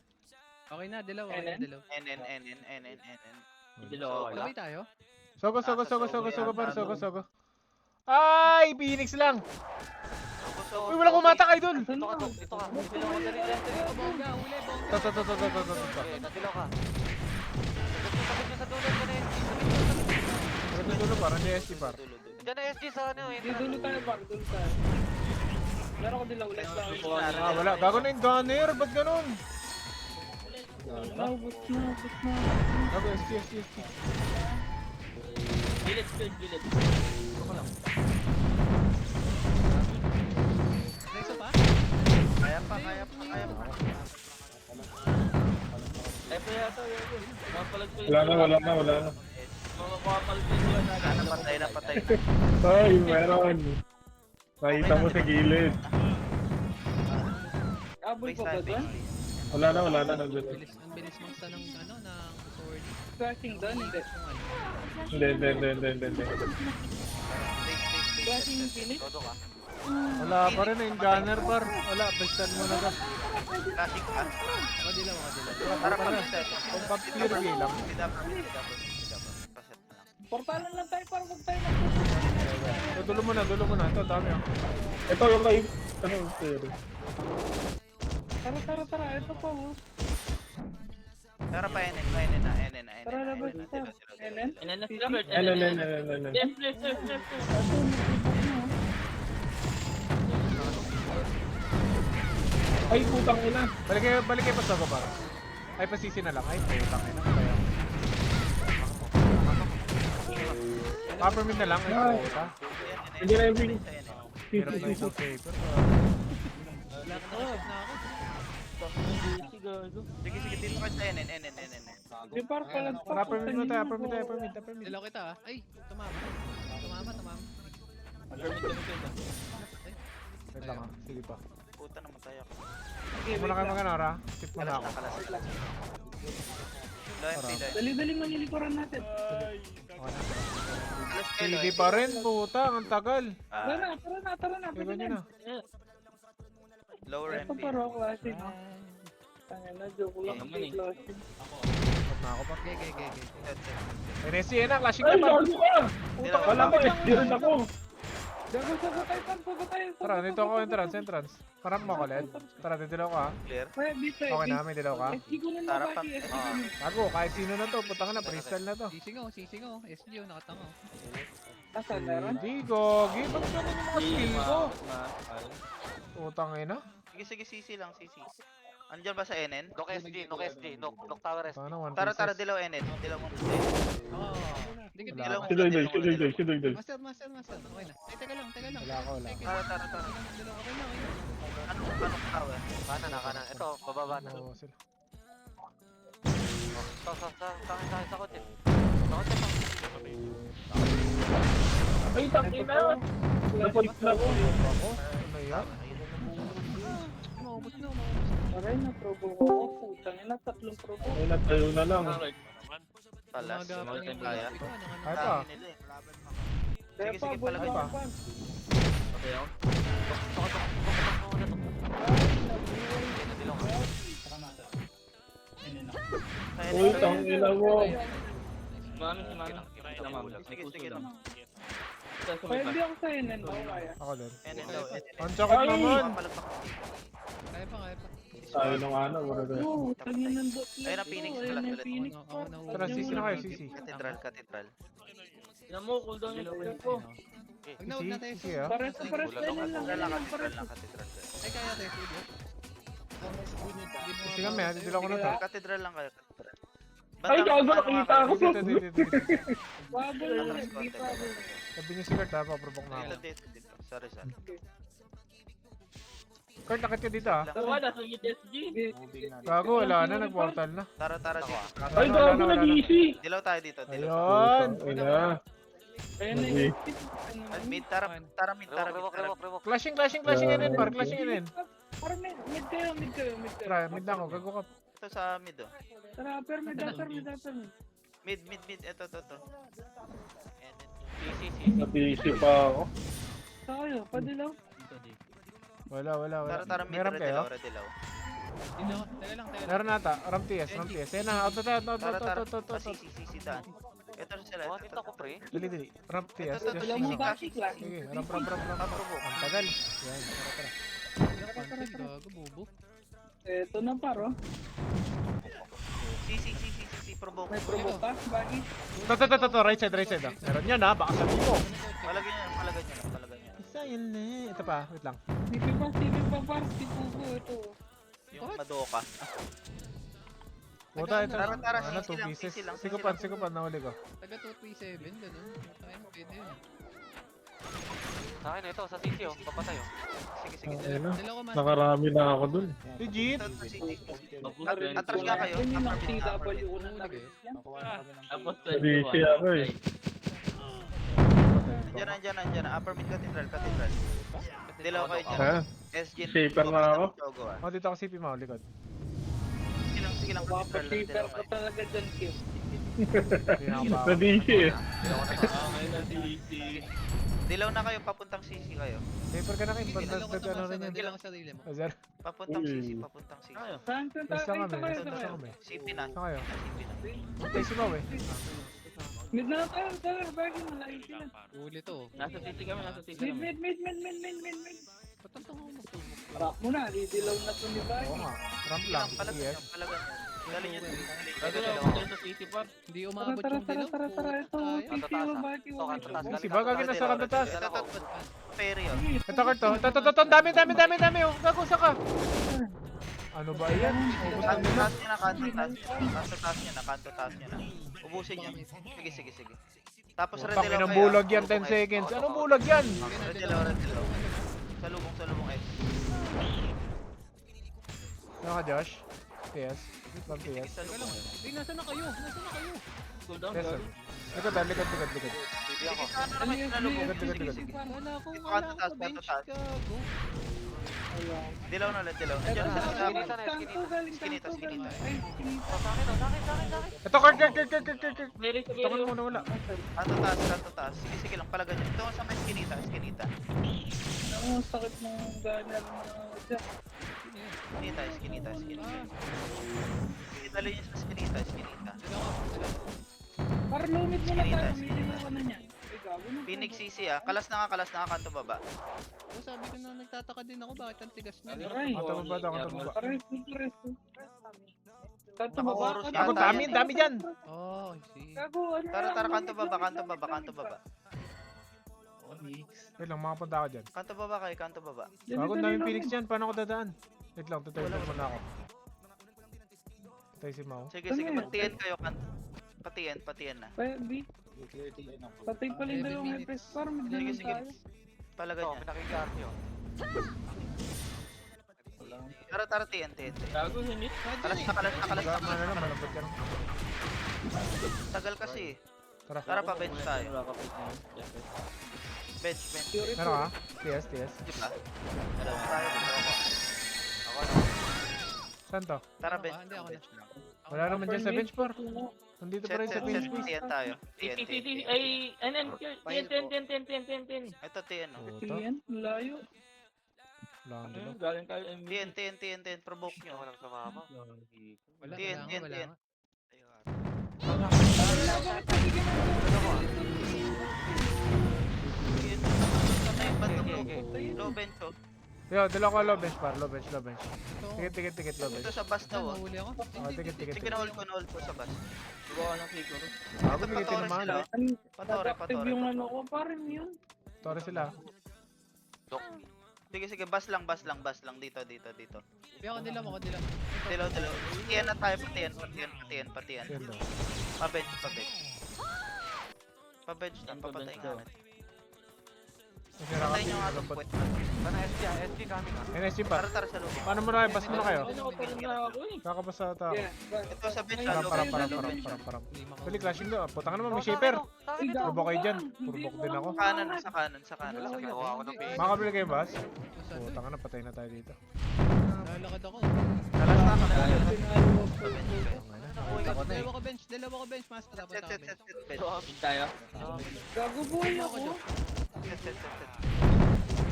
Speaker 4: Okay na, dalaw. Okay na, dalaw.
Speaker 5: NN.
Speaker 4: Sabay tayo?
Speaker 2: Sogo, par. Sogo. Ay, Phoenix lang! Uy, wala kumatak, idol!
Speaker 6: Dito ka, Dok. Dito ka. Nadilaw ka na rin.
Speaker 4: Bongga, huli, bongga.
Speaker 2: To.
Speaker 6: Okay, nadilaw ka. Sabit nyo sa dulo. Dyan na SG.
Speaker 2: Pero dulo, par. Hindi SG, par.
Speaker 6: Dyan na SG sa ano.
Speaker 1: Hindi, dulo tayo, par. Dulo tayo. Meron ko dilaw ulit sa akin.
Speaker 2: Ah, wala. Gago na yung gunner. Ba't ganun?
Speaker 1: Ubus na.
Speaker 2: Gago, SG.
Speaker 4: Reso pa?
Speaker 5: Kaya pa.
Speaker 3: Wala na.
Speaker 5: Napatay na.
Speaker 3: Ay, meron. Nakita mo sa gilid.
Speaker 1: Aboy pa ba
Speaker 5: Base
Speaker 1: doon?
Speaker 3: Wala na. Nandun.
Speaker 4: Ang bilis mong sa ng ano, ng sword.
Speaker 1: Crashing doon, hindi.
Speaker 3: Hindi.
Speaker 1: Crashing yung finish?
Speaker 6: Todo ka.
Speaker 2: Wala pa rin yung gunner, par. Wala, bestan mo na ka.
Speaker 5: Classic ka.
Speaker 4: Makadilaw.
Speaker 5: Tara, pag-set.
Speaker 2: Kung pag-clear lang.
Speaker 5: Speed up. Paset na lang.
Speaker 1: Portalan lang tayo para huwag tayo
Speaker 2: So, dulo mo na. Ito, dami ah.
Speaker 3: Ito yung kay... Ano, pero.
Speaker 1: Tara. Ito pa, oh.
Speaker 5: Tara pa, NN na.
Speaker 1: Tara, labas ito. NN?
Speaker 3: Ano. Ay, putang ina.
Speaker 2: Balik kayo pa sa par. Ay, pasisi na lang. Ay, putang ina. Kaya. Upper mid na lang. Ay, puta.
Speaker 3: Hindi na yung finish.
Speaker 2: Hirap na isang paper.
Speaker 4: Wala ka nakasip na ako.
Speaker 5: Sige, dito ka sa NN.
Speaker 1: Di par pala.
Speaker 2: Upper mid mo tayo. Upper mid.
Speaker 4: Dilaw kita ah. Ay, tumama.
Speaker 2: Wait lang ah. Sige pa.
Speaker 5: Puta naman tayo.
Speaker 2: Muna kayo mag-ano, Ra. Tip mo na ako.
Speaker 5: Low MP.
Speaker 1: Dali-dali manilikuran natin.
Speaker 2: Hindi pa rin, puta. Ang tagal.
Speaker 1: Tara na.
Speaker 2: Ikaw nyo na.
Speaker 5: Lower
Speaker 1: Ito
Speaker 5: MP.
Speaker 1: pa raw classic. Tanga na, joke lang. Classic.
Speaker 2: Stop na ako pa.
Speaker 4: Okay.
Speaker 2: NSC na, clashing
Speaker 3: Ay,
Speaker 2: na pa.
Speaker 3: gago ka! Wala ko, SD rin ako.
Speaker 1: Jago tayo.
Speaker 2: Tara, dito ako entrance. Parang mo ulit. Tara, didilaw ka.
Speaker 5: Clear.
Speaker 1: Kaya dito
Speaker 2: Okay na, may dilaw ka.
Speaker 1: SG ko na
Speaker 5: Tara,
Speaker 1: nabati. SG ko
Speaker 5: ah.
Speaker 1: na.
Speaker 2: Ako, kahit sino na to, putang na, freestyle na to.
Speaker 4: Sisingaw. SGO, nakatangaw.
Speaker 1: Asan meron?
Speaker 2: Hindi, gogi. Ba't ganun yung mga skill ko? Putang ina.
Speaker 5: Sige, CC lang, CC. Andiyan ba sa NN?
Speaker 6: Nok SG. Nok Tower SG.
Speaker 2: Paano, one
Speaker 5: Tara,
Speaker 2: pieces?
Speaker 5: dilaw NN. Dilaw mo.
Speaker 4: Oo. Hindi ka
Speaker 2: Wala.
Speaker 4: dilaw.
Speaker 3: Si Doy.
Speaker 4: Master. Okay na. Ay, teka lang.
Speaker 2: Wala ako, wala.
Speaker 5: Tara.
Speaker 4: Dilaw, okay na.
Speaker 5: Anong tower?
Speaker 6: Kanan. Ito, bababa na.
Speaker 2: Oo, sila.
Speaker 6: Sa kotse.
Speaker 3: Ay, tangina. Napunit na ako.
Speaker 2: Ano yan?
Speaker 4: Maubos na.
Speaker 1: Aray na, probo ko. Putang ina, 3 probo.
Speaker 3: Ay, natayo na lang.
Speaker 5: Talas.
Speaker 4: Umagapan yung
Speaker 5: Kaya.
Speaker 4: graphic ko. Ano,
Speaker 2: Ay pa.
Speaker 5: Dami nila eh.
Speaker 1: Kaya
Speaker 5: Sige,
Speaker 1: pa,
Speaker 5: palagay
Speaker 1: buhay
Speaker 2: pa.
Speaker 1: pa.
Speaker 3: Uy, tangina mo.
Speaker 1: Mami, si Mami.
Speaker 5: Sige, sige lang.
Speaker 1: Pwede ako sa NN, no? Kaya.
Speaker 2: Ako din.
Speaker 5: NN daw, NN.
Speaker 2: Ang sakit
Speaker 3: Ay!
Speaker 2: naman.
Speaker 5: Papalagpak.
Speaker 4: Kaya pa.
Speaker 3: Tayo ng ano, wala na.
Speaker 1: Oo, tangin ng dot lang.
Speaker 5: Ayun ang Phoenix
Speaker 1: Oo,
Speaker 5: ulit,
Speaker 1: ayun ang
Speaker 5: ulit.
Speaker 1: Phoenix
Speaker 4: Ako
Speaker 1: pa.
Speaker 4: na
Speaker 2: Tara, sisi na kayo, sisi.
Speaker 5: Katedral, katedral.
Speaker 1: Tignan mo, cooldown yung skill ko.
Speaker 4: Wag na, wag na tayo.
Speaker 2: Sisi, ah.
Speaker 1: Pares na pares na
Speaker 5: Katedral
Speaker 1: lang.
Speaker 5: lang,
Speaker 1: Pares
Speaker 5: katedral
Speaker 1: na.
Speaker 5: lang, katedral.
Speaker 4: Ay, kaya tayo. Sige.
Speaker 2: Sisi kami, ha. Dito lang ako na to.
Speaker 5: Katedral lang kayo, katedral.
Speaker 3: Ay, gago, nakita ako.
Speaker 2: Dito.
Speaker 1: Bubble lang,
Speaker 5: Atras
Speaker 1: di
Speaker 5: konti.
Speaker 1: bubble.
Speaker 2: Sabi niyo si Kurt, ha. Paprobok na ako.
Speaker 5: Dito. Sorry, sorry.
Speaker 2: Kurt, nakit ka dito, ha.
Speaker 1: Wala, sa SG.
Speaker 2: Gago, wala na. Nag-portal na.
Speaker 5: Tara dito.
Speaker 3: Ay, gago, nag-easy.
Speaker 5: Dilaw tayo dito, dilaw.
Speaker 2: Ayun.
Speaker 3: Ina.
Speaker 1: Ayun na yung skip.
Speaker 5: Ay, mid, tara mid.
Speaker 6: Rewok.
Speaker 2: Clashing yun, par. Clashing yun.
Speaker 1: Parang mid kayo.
Speaker 2: Tara, mid na ako. Gago ka.
Speaker 5: Ito sa mid, oh.
Speaker 1: Tara, upper mid.
Speaker 5: Mid, ito.
Speaker 3: Nag-easy pa ako.
Speaker 1: Sa kayo, padilaw.
Speaker 2: Wala.
Speaker 5: Tara mid,
Speaker 2: Meron kayo?
Speaker 5: dilaw.
Speaker 4: Teka lang.
Speaker 2: Meron nata. Ram TS. Ayan na. Auto.
Speaker 5: Tara. Sisi, daan. Ito sila.
Speaker 6: Oh, dito ako, pre.
Speaker 2: Dali. Ram TS.
Speaker 5: Ito,
Speaker 1: Wala
Speaker 2: Just
Speaker 1: mo
Speaker 2: ano.
Speaker 1: basic lang.
Speaker 2: Sige, ram. Ang tagal. Yan, tara.
Speaker 4: Cancel, gago, bobo.
Speaker 1: Eto na paro.
Speaker 5: Sisi, provoke.
Speaker 1: May provoke ka, Baggy.
Speaker 2: To. Right side, ah. Meron yan, ha. Baka sabi mo.
Speaker 5: Palagay nyo.
Speaker 2: Isa yun eh. Ito pa. Wait lang.
Speaker 1: TV pa, par. Si Pugo, ito.
Speaker 5: Yung Madoka.
Speaker 2: Puta, ito.
Speaker 5: Tara,
Speaker 2: Ano,
Speaker 5: sisi
Speaker 2: 2
Speaker 5: lang,
Speaker 2: pieces.
Speaker 5: sisi lang.
Speaker 2: Sikupan, nahuli ko.
Speaker 4: Taga 237, ganun. Tayo mo, pwede yun.
Speaker 6: Sa akin, ito, sa CC, oh. Papatay, oh.
Speaker 5: Sige.
Speaker 3: Ayun na.
Speaker 4: Dalawa man.
Speaker 3: Nakarami na ako dun.
Speaker 2: Legit.
Speaker 5: Ito, sisi. Atras nga kayo.
Speaker 1: Yun yung
Speaker 5: Upper mid, upper mid.
Speaker 1: TW na
Speaker 4: Huli kayo.
Speaker 3: Nag-easy ako eh.
Speaker 5: Andiyan. Upper mid, katedral. Dilaw kayo dyan.
Speaker 3: Ha?
Speaker 5: SG.
Speaker 3: Safer na ako.
Speaker 5: Chogo, ah.
Speaker 2: Oh, dito ako CP mo, likod.
Speaker 5: Sige lang, katedral lang.
Speaker 1: Paper
Speaker 5: Dilaw
Speaker 1: ka
Speaker 5: kayo.
Speaker 1: talaga dyan, Kim.
Speaker 2: Hindi na ako bawal.
Speaker 3: Nag-easy eh.
Speaker 5: Dilaw na kayo, papuntang sisi kayo.
Speaker 2: Paper ka na kayo. Pag
Speaker 4: Dalawa ka
Speaker 2: nag-ano
Speaker 4: naman,
Speaker 2: rin yan.
Speaker 4: dalawa ka sarili mo.
Speaker 2: Azar.
Speaker 5: Papuntang
Speaker 3: Uy.
Speaker 5: sisi, papuntang sisi.
Speaker 1: Saan ka
Speaker 2: Basta
Speaker 1: tayo?
Speaker 2: kami.
Speaker 1: Tayo,
Speaker 2: Basta
Speaker 1: tayo.
Speaker 2: kami.
Speaker 5: CP na.
Speaker 2: Saan kayo?
Speaker 5: CP na.
Speaker 2: Patay si Mau eh.
Speaker 1: Mid na tayo, Baggy, malayo sila.
Speaker 4: Huli to.
Speaker 1: Nasa city kami. Mid.
Speaker 4: Ba't ang tanga mo magtumok?
Speaker 1: Harap mo na, didilaw na to ni
Speaker 2: Oo
Speaker 1: Baggy.
Speaker 2: nga. Ramp lang.
Speaker 5: Palagan
Speaker 2: Yes.
Speaker 5: nyo, palagan nyo. Galing nyo.
Speaker 4: Hindi
Speaker 1: Tara,
Speaker 4: umabot
Speaker 1: tara,
Speaker 4: yung dilaw.
Speaker 1: ito.
Speaker 4: Tayo.
Speaker 1: City mo, Baggy.
Speaker 6: Ito, kantatas.
Speaker 2: Si Baga ginasa ka tatas.
Speaker 5: Ito, Perry, oh.
Speaker 2: Ito Kurt to. Ito. Dami. Oh, gago sa ka. Ano ba yan? Ubus na nila.
Speaker 5: Kanto taas nyo na. Ubusin nyo. Sige. Tapos
Speaker 2: Putang
Speaker 5: redilaw
Speaker 2: inang
Speaker 5: kayo.
Speaker 2: bulag yan, 10 seconds. Anong bulag yan?
Speaker 5: Redilaw. Salubong S.
Speaker 2: Ano ka, Josh? TS. Ram TS.
Speaker 5: Salubong S.
Speaker 4: Hey, nasa na kayo?
Speaker 2: Yes, sir. Likod.
Speaker 6: Hindi ako.
Speaker 5: Ano naman yung salubong?
Speaker 2: Likod.
Speaker 5: Sige.
Speaker 4: Wala akong
Speaker 5: Kanto taas.
Speaker 4: bench, gago.
Speaker 5: Dilaw na ulit, dilaw. Nandiyan
Speaker 1: Ito,
Speaker 5: sa
Speaker 6: Skinita
Speaker 5: sabi.
Speaker 6: na,
Speaker 1: kanto, galing
Speaker 5: Skinita.
Speaker 1: kanto, galing. Ay, skinita.
Speaker 6: Oh, sa akin.
Speaker 2: Ito, Kurt. Tangan mo na wala.
Speaker 5: Kanto taas. Sige lang, palagan nyo. Ito sa may skinita.
Speaker 1: Ang sakit ng ganyan mo dyan.
Speaker 5: Skinita. Dali nyo sa skinita.
Speaker 1: Para lumit mo na tayo, umili mo ka na niyan. Ay, gago na.
Speaker 5: Phoenix CC, ah. Kalas na kanto baba.
Speaker 4: Oh, sabi ko na nagtataka din ako bakit ang tigas niya.
Speaker 1: Aray,
Speaker 2: Kanto ba?
Speaker 1: pares. Kanto ba ba?
Speaker 5: Nakaurus
Speaker 2: Ako,
Speaker 5: yata
Speaker 2: dami dyan.
Speaker 4: Oh, I see.
Speaker 1: Gago, ano
Speaker 5: Tara,
Speaker 1: yan?
Speaker 5: kanto baba.
Speaker 2: Wait lang, makapunta ako dyan.
Speaker 5: Kanto baba kayo, kanto baba.
Speaker 2: Bago daming Phoenix dyan. Paano ako dadaan? Wait lang, tutuloy muna ako. Patay si Mau.
Speaker 5: Sige,
Speaker 1: Ano yan?
Speaker 5: patiyan kayo. Patiyan na.
Speaker 1: Pwede. Patay pa rin dalawang FPS. Parang magdalang
Speaker 5: Sige.
Speaker 1: tayo.
Speaker 5: Palagan
Speaker 6: Ito,
Speaker 5: niya.
Speaker 6: pinakikart nyo.
Speaker 5: Tara, TN. Kalas na.
Speaker 2: Tama na lang, malambot ka lang.
Speaker 5: Tagal kasi.
Speaker 2: Tara.
Speaker 5: Tara, pa-bench tayo. Bench.
Speaker 2: Meron ka? TS.
Speaker 5: Diba? Tayo dito ako.
Speaker 6: Ako na.
Speaker 2: Saan to?
Speaker 5: Tara,
Speaker 4: Ako,
Speaker 5: bench.
Speaker 4: hindi ako na.
Speaker 5: Bench lang.
Speaker 2: Wala naman dyan sa bench par. Nandito pa rin sa bench please.
Speaker 5: TN tayo. TN.
Speaker 1: Ay, NN, TN.
Speaker 5: Ito TN. Oh.
Speaker 2: Puta.
Speaker 1: Yan, layo.
Speaker 2: Wala akong dilaw.
Speaker 1: Galing kayo MVP.
Speaker 5: TN, provoke nyo.
Speaker 6: Ako lang sumama.
Speaker 4: Wala,
Speaker 5: Tien,
Speaker 4: wala
Speaker 5: tien,
Speaker 4: nga, wala
Speaker 5: tien.
Speaker 4: nga.
Speaker 5: TN. Patay, bato mo. Low bench, oh.
Speaker 2: Yo, dalawa ko low bench par, low bench.
Speaker 4: Ito,
Speaker 2: Tikit, low bench.
Speaker 5: Ito sa bus daw, oh.
Speaker 4: mahuli ako.
Speaker 2: Oh, tikit.
Speaker 5: Sige, na-hold ko sa bus.
Speaker 1: Gawa ng siguro.
Speaker 2: Bago tikitin
Speaker 5: Patore
Speaker 2: naman.
Speaker 5: sila. Patore.
Speaker 1: Active yung ano ko, parang yun.
Speaker 2: Tore sila.
Speaker 5: Sige, bus lang. Dito.
Speaker 4: Biya ko dilam.
Speaker 5: Dilaw. Patiyan na tayo, patiyan.
Speaker 2: Yan daw.
Speaker 5: Pa-bench. Pa-bench na, papatay nga natin.
Speaker 2: Masira
Speaker 5: Patay
Speaker 2: kasi
Speaker 5: nyo
Speaker 2: yung
Speaker 5: nga itong
Speaker 2: lambot.
Speaker 5: puwet.
Speaker 6: Sana SG coming ah.
Speaker 2: NSG par.
Speaker 5: Tara sa loob.
Speaker 2: Paano mo na kayo? Bas mo na kayo.
Speaker 1: Ano ko parang na ako eh.
Speaker 2: Kakabas sa tao.
Speaker 1: Yeah,
Speaker 5: Ito sa bench,
Speaker 2: Parang,
Speaker 5: low
Speaker 2: parang,
Speaker 5: bench,
Speaker 2: parang,
Speaker 5: low
Speaker 2: parang,
Speaker 5: bench.
Speaker 2: parang, parang.
Speaker 4: Lima ko.
Speaker 2: Bali, clashing daw. Putang na naman, may shaper. Turbo kayo dyan. Turbok din ako.
Speaker 5: Sa kanan.
Speaker 6: Wala, kinuha ako ng page.
Speaker 2: Makakabili kayo, Bas?
Speaker 4: Basta doon.
Speaker 2: Putang na, patay na tayo dito.
Speaker 4: Lalakad ako.
Speaker 5: Nalas na ako na.
Speaker 4: Dalawa ko bench, master. Dapat ako bench.
Speaker 5: Set, bench.
Speaker 1: Big tayo.
Speaker 4: Gago boy ako.
Speaker 5: Set.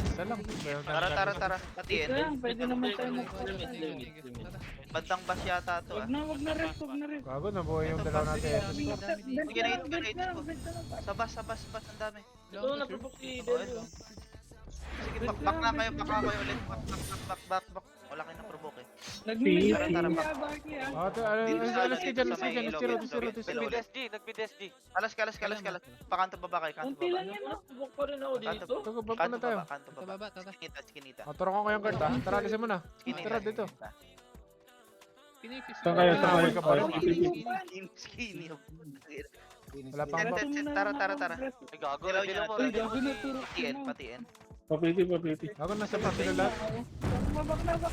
Speaker 2: Isa lang.
Speaker 5: Tara. Patiin.
Speaker 1: Kaya, pwede naman tayo
Speaker 4: Limit.
Speaker 1: mag-limit.
Speaker 5: Bandang bus yata to, ah.
Speaker 1: Wag na rest.
Speaker 2: Gago, nabuhay yung dalaw natin.
Speaker 5: Sige, na-hit ko. Sa bus, ang dami.
Speaker 1: Ito, napapok si
Speaker 5: Oh,
Speaker 1: Del.
Speaker 5: ito. Sige, back na kayo ulit. Back. Wala kayo na-provoke, eh.
Speaker 1: Nag-mid
Speaker 5: Tara, tara,
Speaker 1: kaya baki ah.
Speaker 2: Alas kayo dyan,
Speaker 6: Nagbid SG.
Speaker 5: Kalas. Pakanto baba kayo, kanto
Speaker 1: Kunti
Speaker 5: baba.
Speaker 1: lang yan ah. Buk pa rin ako dito.
Speaker 2: Ito, bump na tayo.
Speaker 5: Kanto
Speaker 4: Sa
Speaker 5: baba.
Speaker 4: baba, tara.
Speaker 5: Skinita.
Speaker 2: Turukan ko yung card ha. Tara, alisin mo na. Tara dito.
Speaker 4: Pinipis.
Speaker 3: Saan kayo?
Speaker 5: Skinny.
Speaker 2: Wala pa ang back.
Speaker 5: Tara.
Speaker 6: Ay gago,
Speaker 5: Dilaw
Speaker 6: dilaw mo.
Speaker 1: Uy, gago na turo.
Speaker 5: Patiin.
Speaker 3: Papiti.
Speaker 2: Gago, nasa pa sila lahat.
Speaker 1: Babak na.
Speaker 5: Wala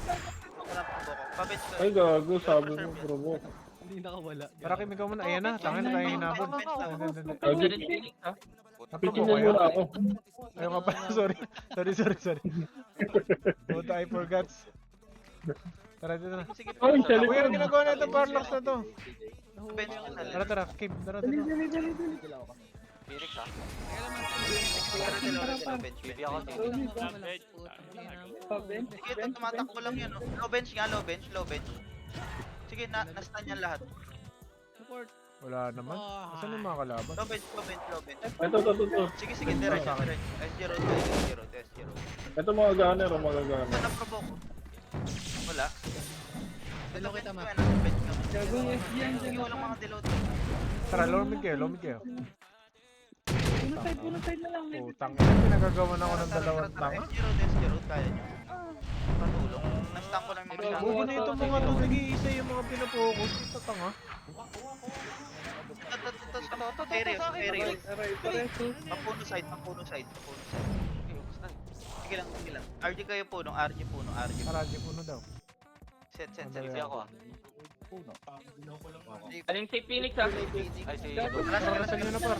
Speaker 5: pang boko. Pabitch ko.
Speaker 3: Ay, gago, sabi mo, provoke.
Speaker 4: Hindi nakawala.
Speaker 2: Tara, kimi ka muna. Ayan na, tangin na tayo hinabon.
Speaker 3: Piti mo muna ako.
Speaker 2: Ayaw nga pala, sorry. Puta, I forgot. Tara, dito na.
Speaker 5: Sige,
Speaker 3: Ay, challenge.
Speaker 2: Uy, ano ginagawa na ito? Parlocks na to.
Speaker 5: bench ko na.
Speaker 2: Tara, Kim. Tara, dito.
Speaker 6: Phoenix ah.
Speaker 5: Dilaw, bench.
Speaker 6: Baby ako.
Speaker 5: Sige, ito tumatakbo lang yan. Oh. Low bench. Sige, na-stun yan lahat.
Speaker 4: Support.
Speaker 2: Wala naman. Asan yung mga kalaban?
Speaker 5: Low bench.
Speaker 3: Ito.
Speaker 5: Sige, direct. SG road.
Speaker 3: Ito mga gunner o mga
Speaker 5: Ito
Speaker 3: gunner.
Speaker 5: na-provoke. Wala.
Speaker 4: Dalawa kita, ma.
Speaker 5: Bench kami.
Speaker 1: Gago SG yan
Speaker 5: Sige,
Speaker 1: dyan.
Speaker 5: walang mga dilaw to.
Speaker 2: Tara, lumid kayo.
Speaker 1: Puno side na lang.
Speaker 2: Putang ina, pinagagawan ako ng dalawang tanga.
Speaker 5: SG road, kaya nyo. Patulong. Na-stun ko lang yung mga
Speaker 2: Buti na itong mga to, nag-iisa yung mga pinapokus. Ito tanga.
Speaker 5: Serious.
Speaker 1: Ito.
Speaker 5: Papuno side. Sige lang. RG kayo puno, RG puno.
Speaker 2: Tara, di puno daw.
Speaker 5: Set.
Speaker 6: Baby ako ah.
Speaker 1: Aling si Phoenix ah.
Speaker 6: Ay si
Speaker 2: Karasan nyo na par.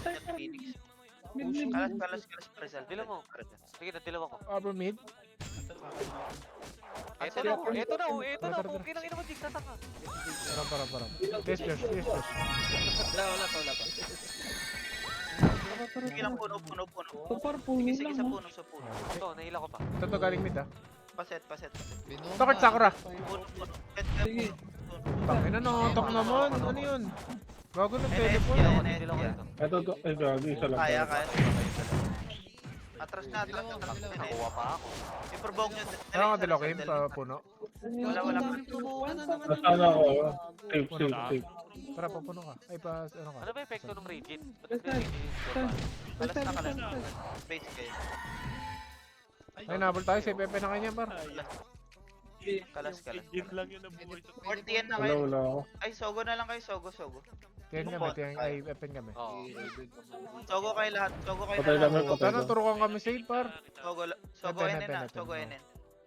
Speaker 5: Kalas, Rizal.
Speaker 6: Dilaw mo. Sige, nadilaw ako.
Speaker 2: Arbor mid.
Speaker 6: Ito na, pukay ng ina mo, Jig, tatanga.
Speaker 2: Para. Yes, Josh.
Speaker 1: Wala pa.
Speaker 5: Sige lang puno.
Speaker 1: Super puno
Speaker 5: Sige
Speaker 1: lang
Speaker 5: sa
Speaker 1: ah.
Speaker 5: puno.
Speaker 6: Ito, nahila ko pa.
Speaker 2: Ito to galing mid ah.
Speaker 5: Paset.
Speaker 2: Takot Sakura.
Speaker 5: Puno.
Speaker 1: Sige.
Speaker 2: Tangina na, tok naman. Ano yun? Gago na teleport.
Speaker 6: Dilaw ko ito.
Speaker 3: Ito, ay gago, isa lang.
Speaker 5: Kaya. Atras na.
Speaker 6: Nakuha pa ako.
Speaker 5: I-provoke nyo.
Speaker 2: Ano nga dilaw Kim sa puno?
Speaker 5: Wala.
Speaker 3: Nasaan ako? Safe.
Speaker 2: Tara, papuno ka. Ay, ano ka?
Speaker 6: Ano ba epekto ng Regit? Ba't may Regit?
Speaker 5: Kalas na. Base kayo.
Speaker 2: Ay, nabol tayo. Si Pepe na kanya par.
Speaker 5: Kalas. 40 yan na kayo.
Speaker 3: Wala ako.
Speaker 5: Ay, Sogo na lang kayo. Sogo.
Speaker 2: Tiyan kami. Ay, Epen kami.
Speaker 6: Oo.
Speaker 5: Sogo kayo lahat.
Speaker 3: Patay kami, patay
Speaker 2: Sana
Speaker 3: kami.
Speaker 2: turukan kami save par.
Speaker 5: Sogo NN na. Sogo NN.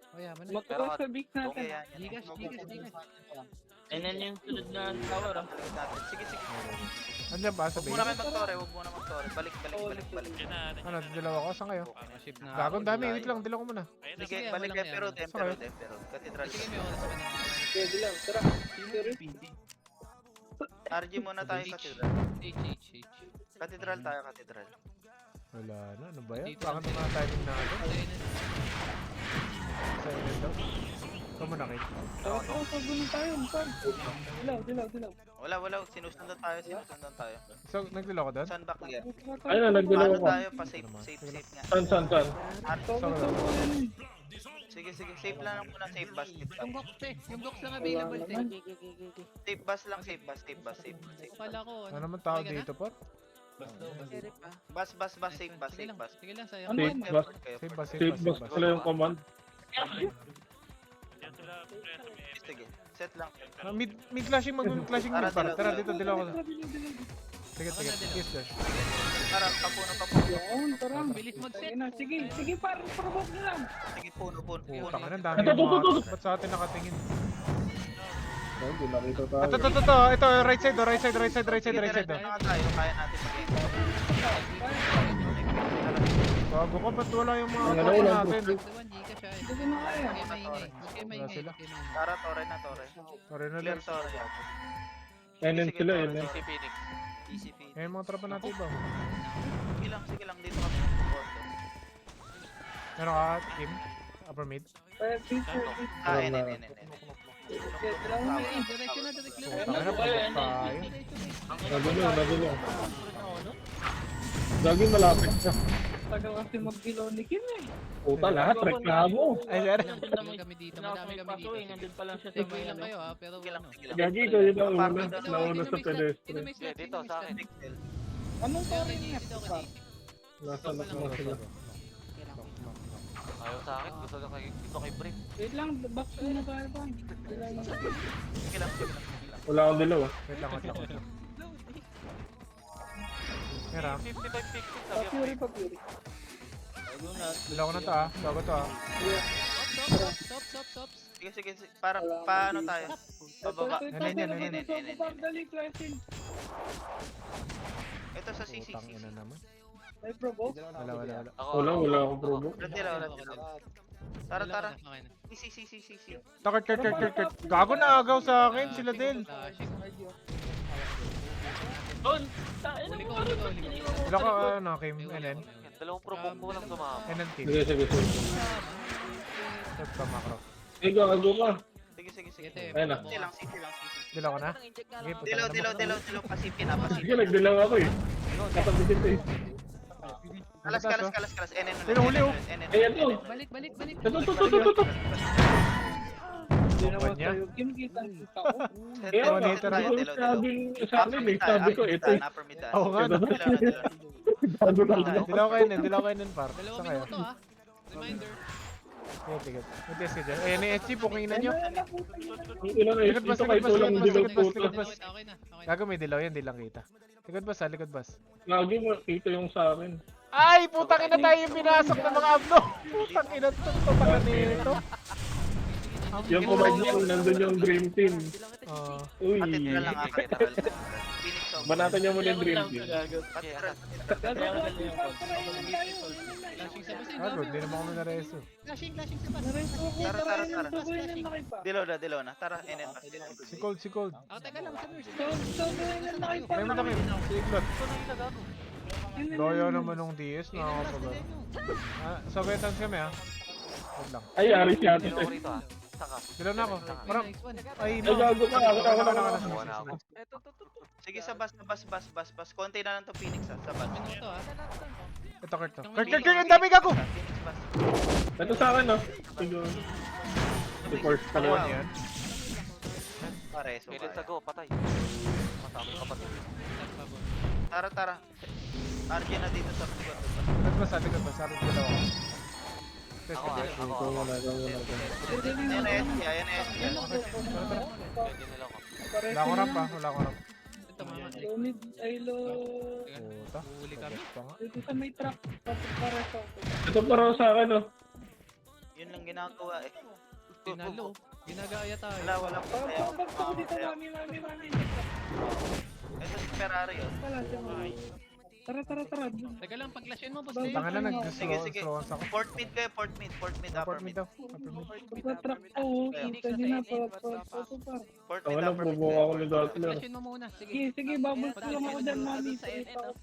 Speaker 4: Oh, yeah, man.
Speaker 1: Magkakaroon sa big natin.
Speaker 5: Okay, yan.
Speaker 4: Gigas.
Speaker 1: And then yung sunod na tower ah.
Speaker 5: Sige.
Speaker 2: Andiyan ba sa
Speaker 5: Huwag muna
Speaker 2: base?
Speaker 5: kayo magtore. Balik.
Speaker 2: Ano, dilaw ako. Saan kayo?
Speaker 4: Ship na.
Speaker 2: Gagong dami. Wait lang, dilaw ko muna.
Speaker 5: Sige,
Speaker 4: Sige,
Speaker 5: balik
Speaker 4: walang
Speaker 5: Emperor.
Speaker 2: yan.
Speaker 5: Cathedral.
Speaker 4: Sige, may oras pa na.
Speaker 1: Pwede lang. Tara.
Speaker 5: RG muna tayo Cathedral.
Speaker 4: H.
Speaker 5: Cathedral tayo, Cathedral.
Speaker 2: Wala na. Ano ba yan? Bakit mga timing na ano?
Speaker 4: Ayun na.
Speaker 2: Sa rin.
Speaker 1: Sagunin tayo. Saan? Dilaw.
Speaker 5: Wala. Sinusundan tayo.
Speaker 2: So, nagdilo ko doon?
Speaker 5: Saan ba clear?
Speaker 3: Ayun na, nagdilaw
Speaker 5: Paano
Speaker 3: ako.
Speaker 5: tayo? Pa-safe nga.
Speaker 3: Saan?
Speaker 5: Sige. Safe lang muna. Safe bus.
Speaker 4: Yung box eh. Yung box lang available eh.
Speaker 5: Safe bus lang. Safe bus.
Speaker 4: Pala ko.
Speaker 2: Ano naman tao dito, Pot?
Speaker 5: Bus. Safe bus.
Speaker 4: Sige lang, sayang.
Speaker 1: Ano
Speaker 3: Safe
Speaker 1: yan?
Speaker 3: bus.
Speaker 2: Safe bus,
Speaker 3: Safe bus pala yung command.
Speaker 5: Sige. Set lang.
Speaker 2: Mid clashing mag-clashing mid par. Tara dito, dilo ako. Sige. Yes, Josh.
Speaker 5: Tara, papuno.
Speaker 1: Yun, tara.
Speaker 4: Bilis mag-set.
Speaker 1: Sige, par, provoke na lang.
Speaker 5: Sige, puno.
Speaker 2: Putang ina, dami mga. Ba't sa atin nakatingin?
Speaker 3: Oh, di nakita tayo.
Speaker 2: Ito, right side.
Speaker 5: Ano tayo? Kaya natin mag-game.
Speaker 2: Bago ka, ba't wala yung mga
Speaker 3: Ano,
Speaker 2: tao
Speaker 3: wala.
Speaker 2: natin?
Speaker 4: Dawan, Gika siya eh.
Speaker 1: Hindi na kaya.
Speaker 4: Okay, maingay.
Speaker 2: Wala sila.
Speaker 5: Tara, Tore na.
Speaker 2: Sorry na
Speaker 5: Clear,
Speaker 2: lang.
Speaker 5: Tore.
Speaker 3: NN sila, NN.
Speaker 6: Si Phoenix.
Speaker 5: Easy feed.
Speaker 2: Eh, mga tropa natin ba?
Speaker 5: Sige lang. Dito kami.
Speaker 2: Meron ka, Kim? Upper mid?
Speaker 5: NN.
Speaker 4: Diretso na, direct lang.
Speaker 2: Putang ina, pabot tayo.
Speaker 3: Nagulo. Gagi malapit siya.
Speaker 1: Tagal kasi mag-dilaw ni Kim eh.
Speaker 3: Puta lahat, reklamo.
Speaker 2: Ay, sir.
Speaker 4: Madami kami dito. Sige lang kayo ha, pero
Speaker 5: Sige lang.
Speaker 4: ano.
Speaker 3: Gagi ko yun ang una. Nauna sa pedestre.
Speaker 6: Dito, sa akin.
Speaker 1: Anong
Speaker 4: Kaya
Speaker 1: tawag niya?
Speaker 3: Nasa na sila.
Speaker 6: Ayaw sa akin. Gusto kay Brick.
Speaker 1: Wait lang, box muna tayo pa.
Speaker 5: Sige lang.
Speaker 3: Wala akong dilaw ah.
Speaker 2: Wait lang. Meron.
Speaker 6: 55-50 sabi ko.
Speaker 1: Papuri.
Speaker 2: Dila ko na to ah. Bago to ah.
Speaker 4: Stop.
Speaker 5: Sige. Para, paano tayo? Pababa.
Speaker 2: NN.
Speaker 1: Dali, question.
Speaker 5: Ito sa CC.
Speaker 2: Putang ina naman.
Speaker 1: May provoke?
Speaker 2: Wala.
Speaker 6: Ako.
Speaker 3: Wala akong probo.
Speaker 5: Wala. Tara.
Speaker 4: Okay na.
Speaker 5: CC.
Speaker 2: Kurt. Gago na agaw sa akin, sila din.
Speaker 4: Huli ko.
Speaker 2: Dila ko, ano, Kim? NN?
Speaker 6: Dalawang provoke ko lang sumama.
Speaker 2: NN team.
Speaker 3: Sige.
Speaker 2: Stop ka, macro.
Speaker 3: Gago ka.
Speaker 5: Sige.
Speaker 4: Ito
Speaker 3: Ayun na.
Speaker 5: CC lang.
Speaker 2: Dila ko na? Sige,
Speaker 5: Dilaw. Pasipin na.
Speaker 3: Sige, nagdilaw ako eh. Katabi dito eh.
Speaker 5: Kalas. NN.
Speaker 2: Sino huli, oh?
Speaker 3: Ayan to.
Speaker 4: Balik.
Speaker 3: Ito.
Speaker 1: Hindi naman
Speaker 2: niya?
Speaker 1: sa'yo. Kim, kita ko.
Speaker 3: Kaya
Speaker 2: Ano,
Speaker 3: nga,
Speaker 2: dito na.
Speaker 3: sabi sa akin eh. Sabi ko, ito eh.
Speaker 5: Upper mid.
Speaker 2: Oo nga, no?
Speaker 3: Gago lang.
Speaker 2: Dila ko NN par.
Speaker 4: Dalawang
Speaker 2: Saan kayo?
Speaker 4: minuto ha. Reminder.
Speaker 2: Sige. Mag-test ka dyan. Ayan, SG, puking nyo.
Speaker 3: Ang ilang eh.
Speaker 2: Likod bus,
Speaker 3: Dito kay
Speaker 2: likod bus,
Speaker 3: tulang
Speaker 2: likod bus,
Speaker 3: dilaw
Speaker 2: likod bus,
Speaker 3: puta.
Speaker 2: likod bus.
Speaker 4: Okay na.
Speaker 2: Gago, may dilaw yan, di lang kita. Likod bus, likod bus.
Speaker 3: Lagi mo, ito yung sa akin.
Speaker 2: Ay, putang ina tayo yung binasok ng mga abno. Putang ina to, putang nito.
Speaker 3: Yung command niya, nandun yung dream team. Uy.
Speaker 5: Ate, tira lang ako. Phoenix of.
Speaker 3: Banatan niya muna yung dream team.
Speaker 4: Flashing sa bus.
Speaker 2: Gago, di naman kami nareso.
Speaker 4: Flashing sa bus.
Speaker 5: Tara.
Speaker 1: Tuloy na laki pa.
Speaker 5: Dilaw na. Tara, NN.
Speaker 2: Si Cold.
Speaker 4: Ah, teka lang. Sabi mo.
Speaker 1: Tuloy na laki pa.
Speaker 2: May mo na Kim, si Iglot. Loyo naman nung DS, nakakapagal. So, betans kami ha. Wait lang.
Speaker 3: Ay, ari si ate.
Speaker 6: Dito ako rito ah. Saka.
Speaker 2: Dilaw na ako. Parang,
Speaker 4: Nice one.
Speaker 2: ay,
Speaker 3: Ay, gago ka. Ako na.
Speaker 6: Buwan na ako.
Speaker 5: Sige sa bus. Konti na lang to Phoenix sa bus.
Speaker 4: Minuto ha.
Speaker 2: ito Kurt to. Kurt, ang dami gago!
Speaker 5: Phoenix bus.
Speaker 3: Ito sa akin no. Siguro. Si Force
Speaker 2: Ano
Speaker 3: kalawan.
Speaker 2: yan?
Speaker 5: Pareso.
Speaker 6: Minutes ago, patay. Matapos kapatid.
Speaker 5: Tara. RJ na dito sa likod.
Speaker 2: Likod bus, likod bus. Sabi ko dalawa ko. Test
Speaker 6: Ako
Speaker 2: ka.
Speaker 3: Ito muna.
Speaker 5: Ayan na SG.
Speaker 6: Pwede nila ako.
Speaker 2: Wala ko ramp ha, wala ko ramp.
Speaker 4: Ito mga
Speaker 1: Lumid, ay lo.
Speaker 2: Puta.
Speaker 4: huli kami.
Speaker 2: Pa nga.
Speaker 1: Dito sa may truck. Pares ako.
Speaker 3: Ito para sa akin no.
Speaker 5: Yun lang ginagawa eh.
Speaker 4: Tinalo. Ginagaya tayo.
Speaker 5: Wala.
Speaker 1: Pagpapag ko dito, mami.
Speaker 5: Ito si Ferrari oh.
Speaker 1: Wala siya mga. Tara.
Speaker 4: Teka lang, paglasyon mo, boss.
Speaker 1: Bang-
Speaker 4: Dave.
Speaker 2: Tanga na
Speaker 5: Sige,
Speaker 2: nag-slow
Speaker 5: sige.
Speaker 2: slow ako.
Speaker 5: Port mid kayo, port mid, upper
Speaker 2: Upper mid
Speaker 5: mid.
Speaker 2: daw. Upper mid.
Speaker 1: Pagka-truck ko, kita niyo na pa.
Speaker 5: Port
Speaker 3: Ako
Speaker 5: mid,
Speaker 3: na,
Speaker 5: upper mid.
Speaker 3: bubuka ako ni Dartler.
Speaker 4: Paglasyon mo muna. Sige.
Speaker 1: Sige, babalik lang ako dyan, mami.
Speaker 4: Sa NN, oh.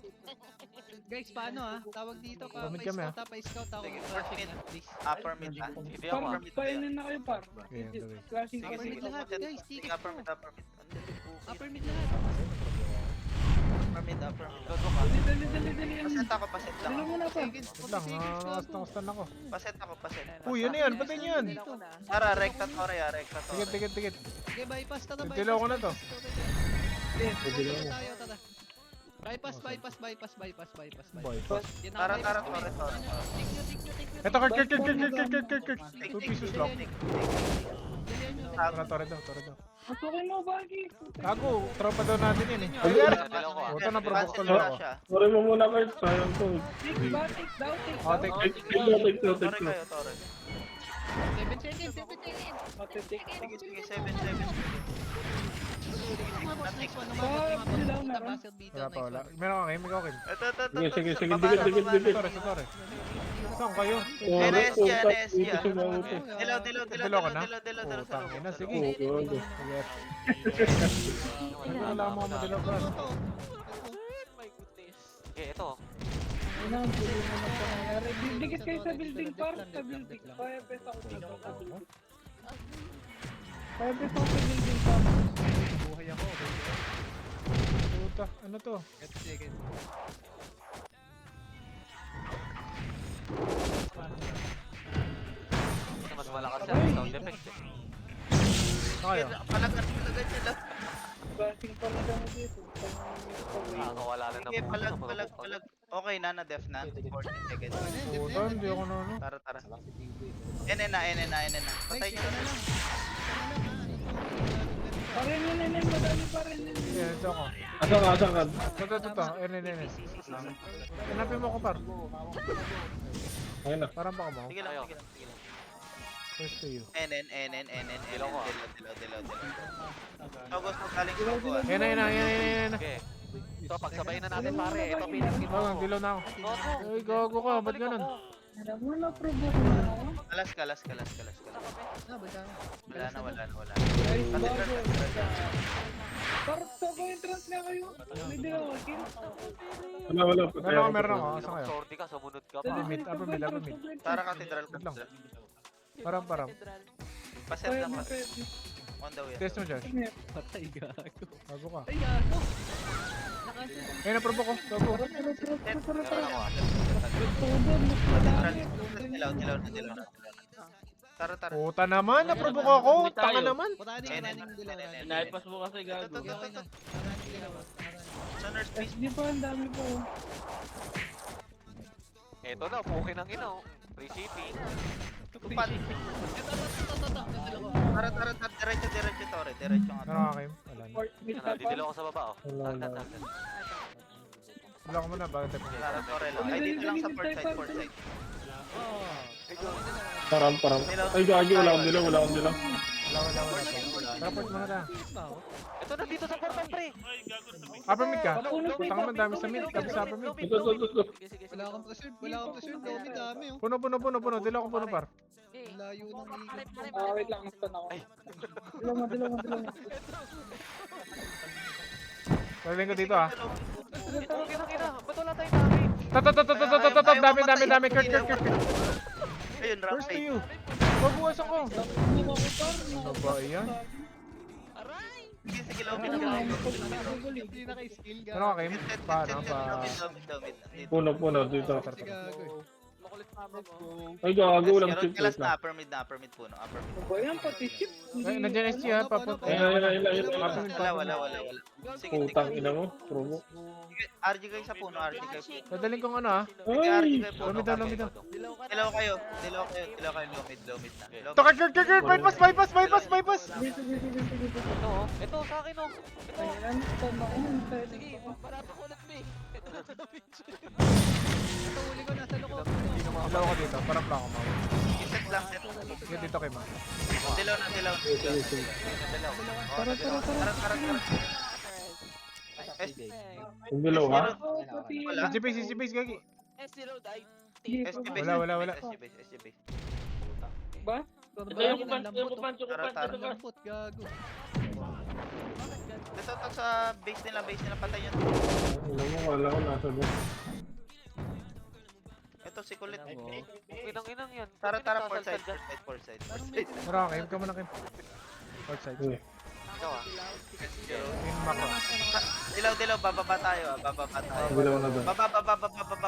Speaker 4: Guys, paano Tawag dito pa.
Speaker 2: Tumid kami,
Speaker 4: Pa-scout ako.
Speaker 5: Sige,
Speaker 4: Flashing
Speaker 5: mid.
Speaker 4: na, please.
Speaker 5: Upper mid ha.
Speaker 6: Hindi ako.
Speaker 1: Par, painin na kayo, par.
Speaker 2: Ayan, dali.
Speaker 1: Flashing
Speaker 5: Sige,
Speaker 1: kasi.
Speaker 5: sige.
Speaker 4: Upper mid lahat, guys.
Speaker 5: Sige,
Speaker 4: Ticket
Speaker 5: upper
Speaker 4: mo.
Speaker 5: mid, upper mid.
Speaker 4: Upper mid lahat.
Speaker 5: Upper mid, upper mid.
Speaker 1: Dali.
Speaker 5: Paset ako, paset lang.
Speaker 1: Dali muna pa.
Speaker 4: Seconds,
Speaker 2: Wait lang,
Speaker 4: 40 seconds ka.
Speaker 2: nakastan ako.
Speaker 5: Paset ako, paset.
Speaker 2: Uy, ano yan? Ba't yan?
Speaker 5: Tara, recta tore ha, recta tore.
Speaker 2: Tigit.
Speaker 4: Okay, bypass na bypass.
Speaker 2: Dilaw ko na to.
Speaker 4: Tayo. Bypass.
Speaker 2: Bypass.
Speaker 4: Yan na,
Speaker 5: Tara,
Speaker 4: bypass kami.
Speaker 5: tore.
Speaker 4: Take nyo.
Speaker 2: Ito, kert. 2 pieces low.
Speaker 4: Dalihan nyo.
Speaker 2: Tore daw.
Speaker 1: Masukin mo, Bagi.
Speaker 2: Gago, tropa daw natin yan eh.
Speaker 6: Dilaw ko.
Speaker 2: Puta na, provoke ko
Speaker 5: Cancel
Speaker 2: lang
Speaker 5: na
Speaker 2: ako.
Speaker 5: siya.
Speaker 3: Sorry mo muna kayo, sayang to.
Speaker 1: Take ba? Take down.
Speaker 2: Oh, take.
Speaker 3: Take two.
Speaker 5: Tore kayo, tore.
Speaker 4: 7 seconds.
Speaker 5: Sige, 7.
Speaker 4: Next one,
Speaker 1: Dilaw na rin.
Speaker 2: Wala pa, wala. Meron ka, may kakin.
Speaker 5: Ito.
Speaker 3: Sige.
Speaker 5: Baba na,
Speaker 3: Dikit.
Speaker 5: baba na.
Speaker 2: Tore, sa tore. Saan kayo?
Speaker 5: NS yan, NS yan.
Speaker 3: Ito siya mga ito.
Speaker 2: Dilaw ka na?
Speaker 5: Dilaw sa
Speaker 2: Putang ina,
Speaker 5: loob.
Speaker 2: sige.
Speaker 3: Oo, gago.
Speaker 2: Wala mo ako madilaw ka.
Speaker 6: Okay, ito.
Speaker 1: Ano, hindi mo na pa nangyari. Dikit kayo sa building, par. Sa building. Kaya pesa ko dito sa building. Kaya pesa ko sa building, par.
Speaker 2: Buhay ako. Puta, ano to?
Speaker 4: 30 seconds.
Speaker 6: Ito mas malakas yan. Sound effect eh.
Speaker 2: Saan kayo?
Speaker 5: Palagan sila.
Speaker 1: Bashing pa rin kami dito.
Speaker 6: Nakakawala na ng
Speaker 5: Sige,
Speaker 6: puso sa
Speaker 5: palag. Okay na, def na. 14 seconds.
Speaker 2: Puta, hindi ako na ano.
Speaker 5: Tara. NN na. Patay nyo na.
Speaker 1: Parin yun, madami pa rin.
Speaker 2: Ayan, ito ako.
Speaker 3: Asan ka?
Speaker 2: Ito. NN. Hanapin mo ko, par.
Speaker 3: Ayun na.
Speaker 2: Parang baka mo.
Speaker 5: Sige lang.
Speaker 2: First to you.
Speaker 5: NN.
Speaker 6: Dilaw ko,
Speaker 5: Dilaw. August mo galing sa kuha.
Speaker 2: Yan na.
Speaker 6: Okay. Ito, pagsabayin na natin pare. Ito, pinigin mo.
Speaker 2: Oh, dilaw na ako.
Speaker 6: Gogo.
Speaker 2: Ay, gago ka. Ba't ganun?
Speaker 1: Alam mo na, provoke na ako.
Speaker 5: Kalas. Wala na.
Speaker 1: Guys,
Speaker 5: Kasi
Speaker 1: bago. Parang sa entrance nga kayo. May dilaw ako, kill.
Speaker 3: Wala.
Speaker 2: Meron ako. Asan kayo?
Speaker 6: Sorti ka, sumunod ka
Speaker 2: Upper
Speaker 6: pa.
Speaker 2: mid.
Speaker 5: Tara katedral ko.
Speaker 2: Wait lang. Parang.
Speaker 5: Paset lang. On the way.
Speaker 2: Test mo dyan.
Speaker 4: Patay gago.
Speaker 2: Gago ka.
Speaker 4: Ay gago.
Speaker 2: Ayun, naprobo ko. Gago.
Speaker 6: Meron ako ah.
Speaker 5: Dilaw. Tara.
Speaker 2: Puta naman, naprobo ko ako. Tanga naman.
Speaker 4: Running dilaw.
Speaker 1: Naipas mo kasi gago.
Speaker 4: Okay na.
Speaker 5: Soners, please.
Speaker 1: Di pa, ang dami pa.
Speaker 6: Ito na, pukin ng ino. Free shipping.
Speaker 5: Tupan. Tara. Diretso, tore. Diretso nga.
Speaker 2: Meron ka, Kim? Wala na.
Speaker 6: Ano, didilaw ako sa baba oh. Tagdan.
Speaker 2: Wala ko muna. Bakit tayo pumunta?
Speaker 5: Tara, tore lang. Ay, dito lang sa port side.
Speaker 3: Param. Ay, gagi. Wala akong dilaw.
Speaker 2: Wala. Report mo na ta.
Speaker 6: Ito na dito sa portal pre.
Speaker 2: Upper mid ka? Putang naman, dami sa mid. Dami sa upper mid.
Speaker 3: Ito.
Speaker 4: Wala akong preserve. Dami dami oh.
Speaker 2: Puno. Dilaw ko puno, par.
Speaker 4: Layo ng ikot.
Speaker 1: Wait lang, stun ako. Dilaw mo.
Speaker 2: Pagaling ko dito ah.
Speaker 6: Kina. Ba't wala tayong dami?
Speaker 2: Dami. Kurt.
Speaker 5: Ayun, rock
Speaker 2: First to
Speaker 5: side.
Speaker 2: you. Mabuwas ako.
Speaker 1: Hindi ako, par.
Speaker 2: Ano ba yan?
Speaker 5: Sige, low mid.
Speaker 4: Hindi na kay skill gago.
Speaker 2: Ano ka, Kim? Paano?
Speaker 5: Mid.
Speaker 3: Puno. Dito.
Speaker 4: Si gago.
Speaker 3: Ay, gago. Walang chip.
Speaker 5: Kalas na, upper mid puno. Upper mid.
Speaker 1: Ba yan, pati ship.
Speaker 2: Ay, nandiyan SG ha. Papunta.
Speaker 3: Ayun.
Speaker 5: Wala. Sige,
Speaker 3: Putang ina mo. Promo.
Speaker 5: RG kayo sa puno, RG kayo.
Speaker 2: Dadaling kong ano ah.
Speaker 5: Sige, RG
Speaker 3: Ay!
Speaker 5: kayo puno.
Speaker 2: Lumid daw.
Speaker 5: Dilaw kayo, low mid na. Low
Speaker 2: Ito
Speaker 5: mid.
Speaker 2: ka, Kurt. Bypass.
Speaker 6: Ito sa akin oh.
Speaker 1: Ayan, stun ako.
Speaker 4: Sige, barato ko ulit me. Ito uli ko nasa loob.
Speaker 2: Dilaw ko dito. Parang blanco mo.
Speaker 5: Set lang, set.
Speaker 2: Sige dito kay Ma.
Speaker 5: Dilaw na.
Speaker 1: Tara.
Speaker 5: Tara.
Speaker 3: Yung dalawa.
Speaker 1: Oo, pati yun.
Speaker 5: Wala.
Speaker 2: SG base, SG base, gagi.
Speaker 1: Hindi,
Speaker 5: SG base,
Speaker 2: Wala, wala, wala.
Speaker 5: SG base, SG base.
Speaker 1: Ba?
Speaker 4: Ito
Speaker 1: yung
Speaker 5: Tara.
Speaker 4: Lambot, gago.
Speaker 5: Ito sa base nila, patay yun.
Speaker 3: Alam mo, wala ko nasa doon.
Speaker 5: Ito si Kulit.
Speaker 6: Inang yan.
Speaker 5: Tara,
Speaker 6: Ba't
Speaker 5: force side,
Speaker 6: pinagsasalsal
Speaker 5: force side,
Speaker 6: dyan?
Speaker 5: force side.
Speaker 2: Tara, Kim, ka muna, Kim. Outside.
Speaker 3: Uy.
Speaker 6: Ikaw ah.
Speaker 2: Yung macro.
Speaker 5: Dilaw, bababa tayo, bababa tayo.
Speaker 3: Ang dalawa na doon.
Speaker 5: Baba,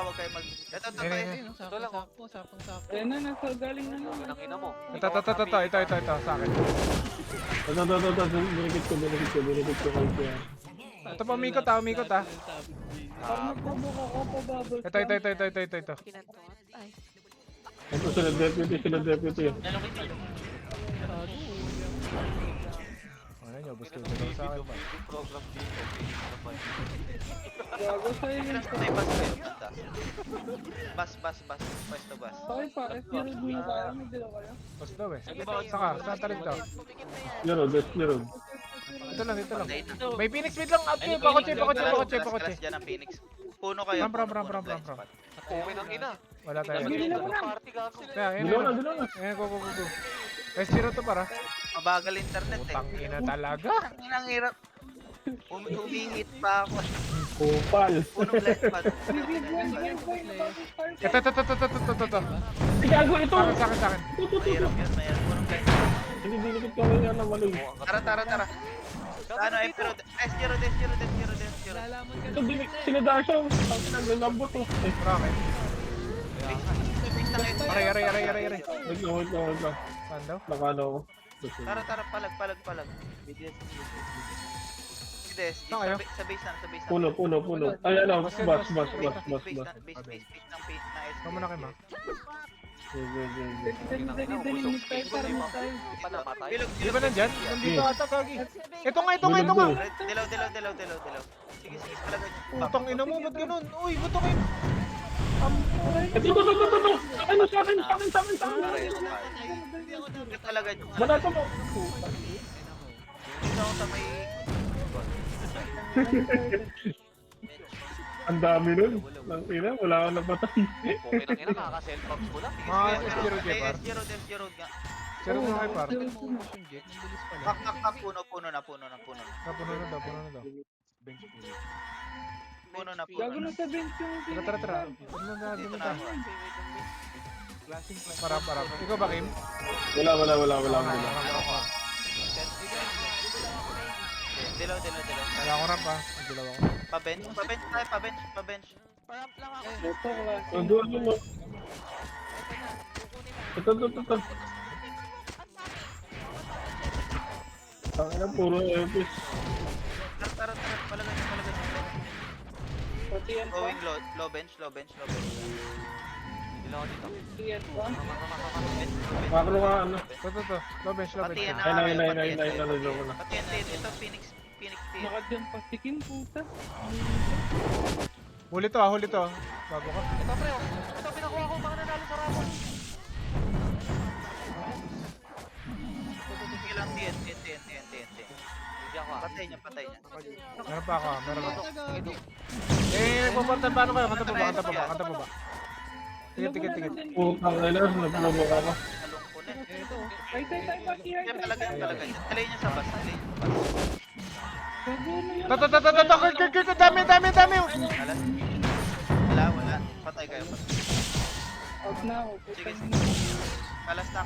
Speaker 5: huwag kayo mag... Ito,
Speaker 2: Ayun, ayun.
Speaker 4: Ayun, sakong-sakto, sakong-sakto.
Speaker 1: Ayun na, nasa galing na naman.
Speaker 6: Inang ina mo.
Speaker 2: Ito, sa akin.
Speaker 3: Ito. Binigit ko kayo siya.
Speaker 2: Ito pa, umikot ah.
Speaker 1: Parang nagpabok ako, pababol.
Speaker 2: Ito.
Speaker 3: Ito sila deputy.
Speaker 2: Ayun, yung bus ko sa akin pa.
Speaker 6: Program dito.
Speaker 1: Gago sa'yo yun.
Speaker 5: May bus kayo, banda. Pwesto bus.
Speaker 1: Bakit pa? F0 muna tayo, may dalawa kayo.
Speaker 2: Bus daw eh. Saka, saan talit daw?
Speaker 3: Laro.
Speaker 2: Dito lang.
Speaker 5: Patay na.
Speaker 2: May Phoenix mid lang. At yun, pakotse.
Speaker 5: Class dyan ang Phoenix. Puno kayo.
Speaker 2: Ram.
Speaker 5: Blind spot.
Speaker 6: Okay ng ina.
Speaker 2: Wala tayo.
Speaker 1: Bili na mo na.
Speaker 6: Party gago.
Speaker 2: Kaya, ayun.
Speaker 3: Dalawa na.
Speaker 2: Ayun, go. S0 to para.
Speaker 5: Mabagal internet eh.
Speaker 2: Putang ina talaga.
Speaker 5: Ang hirap. Humihit pa ako.
Speaker 3: Kupal.
Speaker 5: Puno blind spot.
Speaker 2: Ito.
Speaker 3: Gago ito.
Speaker 2: Sa akin.
Speaker 5: Mahirap yun. Puno blind spot.
Speaker 3: Hindi dinikit ko ngayon na mali.
Speaker 5: Tara. Ano, F0, S0.
Speaker 4: Lalaman ka
Speaker 3: Ito dinik sila Dasha. Ang naglalambot to.
Speaker 2: Rocket.
Speaker 5: Base na kayo.
Speaker 2: Aray.
Speaker 3: Wait lang.
Speaker 2: Saan daw?
Speaker 3: Nakano ako.
Speaker 5: Tara, palag. Des,
Speaker 2: Saan kayo?
Speaker 5: sa base na.
Speaker 3: Puno. Ay, ano, bas.
Speaker 5: Base ng S.
Speaker 2: Ikaw muna kayo, ma.
Speaker 1: Dali, tayo, para mo tayo.
Speaker 6: Panamatay.
Speaker 2: Di ba nandyan? Nandito ata, gagi. Ito nga.
Speaker 3: Bulog.
Speaker 5: Dilaw. Sige, talaga nyo.
Speaker 2: Putang ina mo, ba't ganun? Uy, ba't ako yun?
Speaker 3: Ito. Ano sa akin?
Speaker 5: Talaga nyo.
Speaker 3: Banato mo.
Speaker 5: Dito ako sa may...
Speaker 3: Ang dami nun. Ang ina, wala ka napatay.
Speaker 6: Okay ng ina. Kaka-cellbox ko lang.
Speaker 2: Mga S0 Jepar.
Speaker 5: S0 nga.
Speaker 2: Siro mo kayo, par.
Speaker 4: Ito mo motion jet, ang bilis pala.
Speaker 5: Pak, puno na.
Speaker 2: Puno na daw. Puno na.
Speaker 1: Gago na sa bench yung
Speaker 2: Tara. Ano na
Speaker 5: Dito
Speaker 2: dito
Speaker 5: na
Speaker 2: ta?
Speaker 5: ako.
Speaker 2: Para. Ikaw ba, Kim?
Speaker 3: Wala.
Speaker 5: Dilaw.
Speaker 2: Wala ako ramp ah. Nagdilaw ako.
Speaker 5: Pa-bench.
Speaker 1: Ito, klase.
Speaker 3: Doon mo. Ito. Ang ina, puro epis.
Speaker 5: Tara. Palagan nyo.
Speaker 1: Pati yan pa.
Speaker 5: Going low bench.
Speaker 6: Dilaw dito.
Speaker 1: Pati yan pa.
Speaker 3: Makro ka, ano.
Speaker 2: Ito. Low bench.
Speaker 5: Pati yan
Speaker 3: Ay,
Speaker 5: na.
Speaker 3: nalilo ko na.
Speaker 5: Pati yan lane. Ito, Phoenix team.
Speaker 1: Nakadyan pa si Kim, puta.
Speaker 2: Huli to. Bago ka.
Speaker 6: Ito pre, oh. Ito pinakuha ko mga nanalo sa Ramon.
Speaker 5: Sige lang, TNT.
Speaker 6: Hindi ako ah.
Speaker 5: Patay niya.
Speaker 2: Meron pa ako.
Speaker 6: Sige, do.
Speaker 2: Pupunta paano kayo? Kanta pa ba? Tigit.
Speaker 3: Putang ina, nagpulo ka pa.
Speaker 5: Talong ko na.
Speaker 4: Ito.
Speaker 1: Ay, pati yan.
Speaker 5: Yan talaga. Talay niya sa bus.
Speaker 1: Gago na yan.
Speaker 2: Ito. Dami.
Speaker 5: Wala. Patay kayo.
Speaker 1: Out na ako.
Speaker 5: Sige.
Speaker 1: Putang ina.
Speaker 5: Kalas na.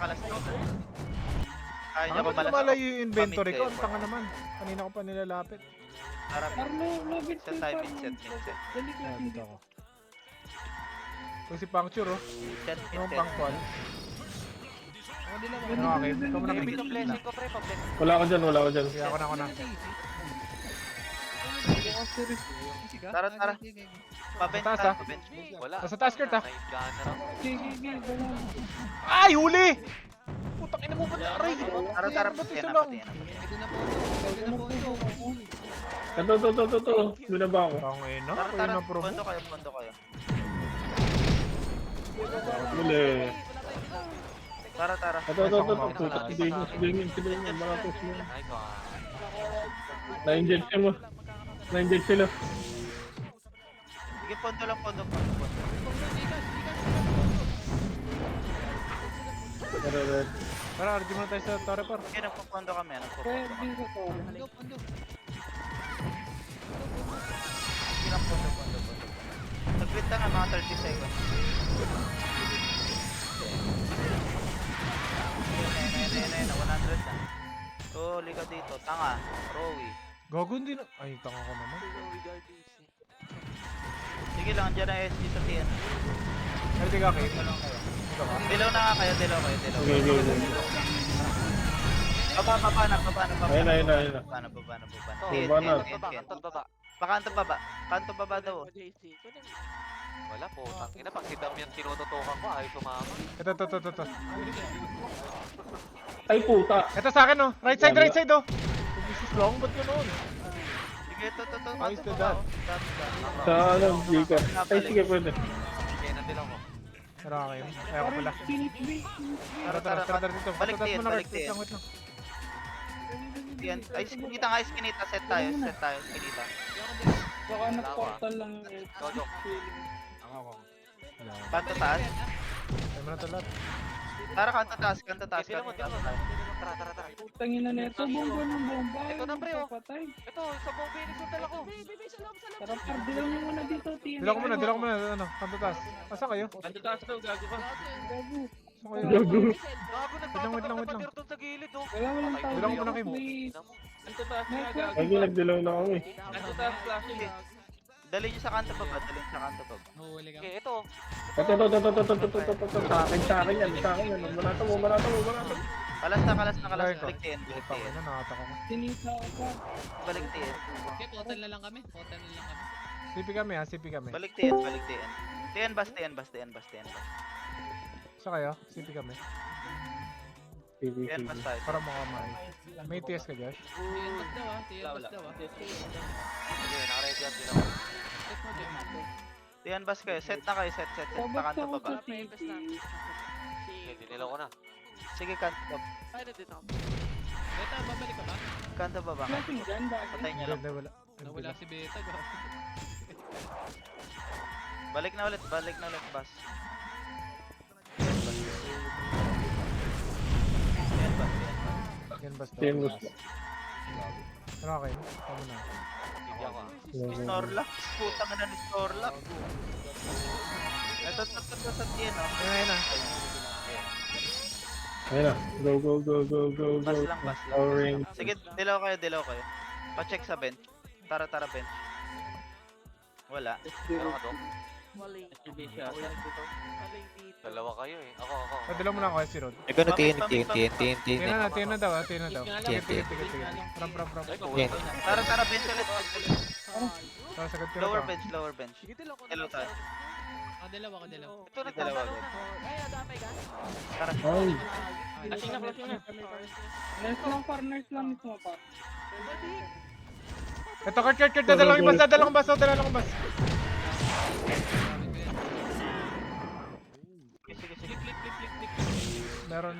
Speaker 5: Kaya niya
Speaker 2: Ano
Speaker 5: ba
Speaker 2: ba malayo yung inventory ko? Ang tanga naman. Kanina ko pa nilalapit.
Speaker 1: Arlo, lobit
Speaker 5: Set tayo, mid-set.
Speaker 1: Dali ka.
Speaker 2: Ayan, dito ako. Ito si Puncture oh.
Speaker 5: Set.
Speaker 2: Ano pang call? Ano akin? Ikaw muna
Speaker 6: Ito
Speaker 2: Kim.
Speaker 6: blessing ko pre, pa-blessing.
Speaker 3: Wala ko dyan.
Speaker 2: Sige, ako na.
Speaker 5: Tara. Pa-bench
Speaker 2: Taas,
Speaker 5: tayo,
Speaker 2: ah.
Speaker 5: pa-bench.
Speaker 6: Wala.
Speaker 2: Nasa taas, Kurt, ah.
Speaker 6: Night gunner ako.
Speaker 1: Sige, dala.
Speaker 2: Ay, huli! Putang ina mo ba na? Aray!
Speaker 5: Tara.
Speaker 2: Ba't
Speaker 5: Yan
Speaker 2: ito
Speaker 5: na,
Speaker 2: lang?
Speaker 5: pati yan.
Speaker 4: Pwede na po ito.
Speaker 3: Ito. Binaba ako.
Speaker 2: Ang ina,
Speaker 5: Tara.
Speaker 2: kayo na promo.
Speaker 5: Pondo kayo.
Speaker 3: Muli.
Speaker 5: Tara.
Speaker 3: Ito. Sige, baratos mo.
Speaker 6: Nice one.
Speaker 3: Na-inject mo. Na-engage sila.
Speaker 5: Sige, pondo lang, pondo.
Speaker 3: Red.
Speaker 2: Tara, RG muna tayo sa Torre Par.
Speaker 5: Sige, nagpupondo kami,
Speaker 1: Kaya
Speaker 5: nagpupondo kami.
Speaker 1: din sa to.
Speaker 4: Pondo, pondo.
Speaker 5: Sige lang, pondo. Nag-quit na nga, mga 30 seconds. Ayun, 100 na. Oh, liga dito. Tanga. Rowy.
Speaker 2: Gago hindi na. Ay, tanga ko naman.
Speaker 5: Sige lang, dyan na SG sa TN.
Speaker 2: Ay, di ka, Kim. Ito ka.
Speaker 5: Dilaw na nga kayo, dilaw.
Speaker 3: Okay.
Speaker 5: Baba na.
Speaker 3: Ayun na.
Speaker 5: Baba na.
Speaker 3: Baba na.
Speaker 5: TN. Pakanto baba daw.
Speaker 6: Wala po, tangina. Pag si Dam yung tinututukan ko, ayaw sumama.
Speaker 2: Ito.
Speaker 3: Ay, puta.
Speaker 2: Ito sa akin, oh. Right side, oh. This is long, ba't ganoon?
Speaker 5: Sige, ito.
Speaker 2: Ayos
Speaker 5: Kanto
Speaker 2: na
Speaker 5: baba.
Speaker 3: Sa ano, Vika. Ay, sige, pwede.
Speaker 6: Sige, nandun ako.
Speaker 2: Tara, Kim. Ay, ako pala.
Speaker 1: Pinitbit.
Speaker 2: Tara dito.
Speaker 5: Balik
Speaker 2: Patatas
Speaker 5: TN,
Speaker 2: mo na,
Speaker 5: balik
Speaker 2: Kurt.
Speaker 5: TN.
Speaker 2: Wait lang.
Speaker 5: TN. Ay, skinita nga, skinita. Set tayo, skinita.
Speaker 1: Baka nag-portal lang yung
Speaker 6: Jojo.
Speaker 2: Wala.
Speaker 5: Kanto taas.
Speaker 2: Ay, mo na ito lahat.
Speaker 5: Tara, kanto taas.
Speaker 6: Sila mo, tara.
Speaker 1: tangina na ito. Bomba ng bomba.
Speaker 6: Ito na, pre, oh.
Speaker 1: Patay.
Speaker 6: Ito, sa buong Phoenix Hotel ako.
Speaker 1: Tara, par, dilaw nyo muna dito.
Speaker 2: Dilaw ko muna. Ano? Kanto taas. Asan kayo?
Speaker 1: Gago.
Speaker 2: Saan kayo?
Speaker 3: Gago.
Speaker 6: Gago, nagpapagat
Speaker 2: lang.
Speaker 6: na pader doon sa gilid, oh.
Speaker 1: Walang tao.
Speaker 2: Dilaw ko muna, Kim.
Speaker 1: Please.
Speaker 3: Ay, nagdilaw na kami.
Speaker 5: Dali nyo sa kanto baba.
Speaker 4: Nahuhuli ka.
Speaker 6: Okay, ito.
Speaker 3: Ito. Sa akin yan. Manato mo.
Speaker 5: Kalas na.
Speaker 2: Ay, ko.
Speaker 5: Balik TN.
Speaker 2: Putang ina, nakata ko.
Speaker 1: Sinita ako pa.
Speaker 5: Balik TN.
Speaker 4: Okay, hotel na lang kami.
Speaker 2: CP kami, ha? CP kami.
Speaker 5: Balik TN. TN bas.
Speaker 2: Saan kayo? CP kami.
Speaker 5: TN bas tayo.
Speaker 2: Para makamay. May TS ka, Josh?
Speaker 4: Tiyan bas daw ah.
Speaker 6: Sige, nakaready yan din ako.
Speaker 4: Check mo, Jim.
Speaker 5: TN bas kayo. Set na kayo. Set.
Speaker 1: Pabot
Speaker 5: Pakanto
Speaker 1: ako
Speaker 5: baba.
Speaker 1: sa TP.
Speaker 6: Okay, dinilaw ko na.
Speaker 5: Sige, kanto baba.
Speaker 4: Beta, babalik ka ba?
Speaker 5: Kanto baba.
Speaker 1: Flashing gun, bakit?
Speaker 5: Patay niya lang.
Speaker 2: Hindi, wala.
Speaker 4: Nawala si Beta, gago.
Speaker 5: Balik na ulit, bas.
Speaker 2: Yan basta.
Speaker 3: Team bus.
Speaker 2: Ano kayo? Tama na.
Speaker 6: Hindi ako.
Speaker 5: Snorlax. Putang na ni Snorlax. Ito sa TN, oh.
Speaker 2: Ayun na.
Speaker 3: Ayun na. Go.
Speaker 5: Bas lang.
Speaker 3: Orange.
Speaker 5: Sige, dilaw kayo. Pa-check sa bench. Tara, bench. Wala.
Speaker 6: Meron ka doon? Dalawa kayo eh. Ako.
Speaker 2: Padala mo na ako si Rod.
Speaker 7: Ay, gano'n, TN.
Speaker 2: Tiyan na daw. Tikit. Ram.
Speaker 7: Yan.
Speaker 5: Tara, bench ulit.
Speaker 2: Tara, sagat ko na
Speaker 5: Lower
Speaker 2: to.
Speaker 5: bench. Hello, tayo.
Speaker 4: Dalawa.
Speaker 6: Ito,
Speaker 5: Dalawa.
Speaker 6: nagdadalaw na.
Speaker 5: Tara.
Speaker 3: Ay.
Speaker 1: Nurse lang mismo pa.
Speaker 2: Ito, Kurt. Dadalawang bas.
Speaker 5: Sige.
Speaker 2: Meron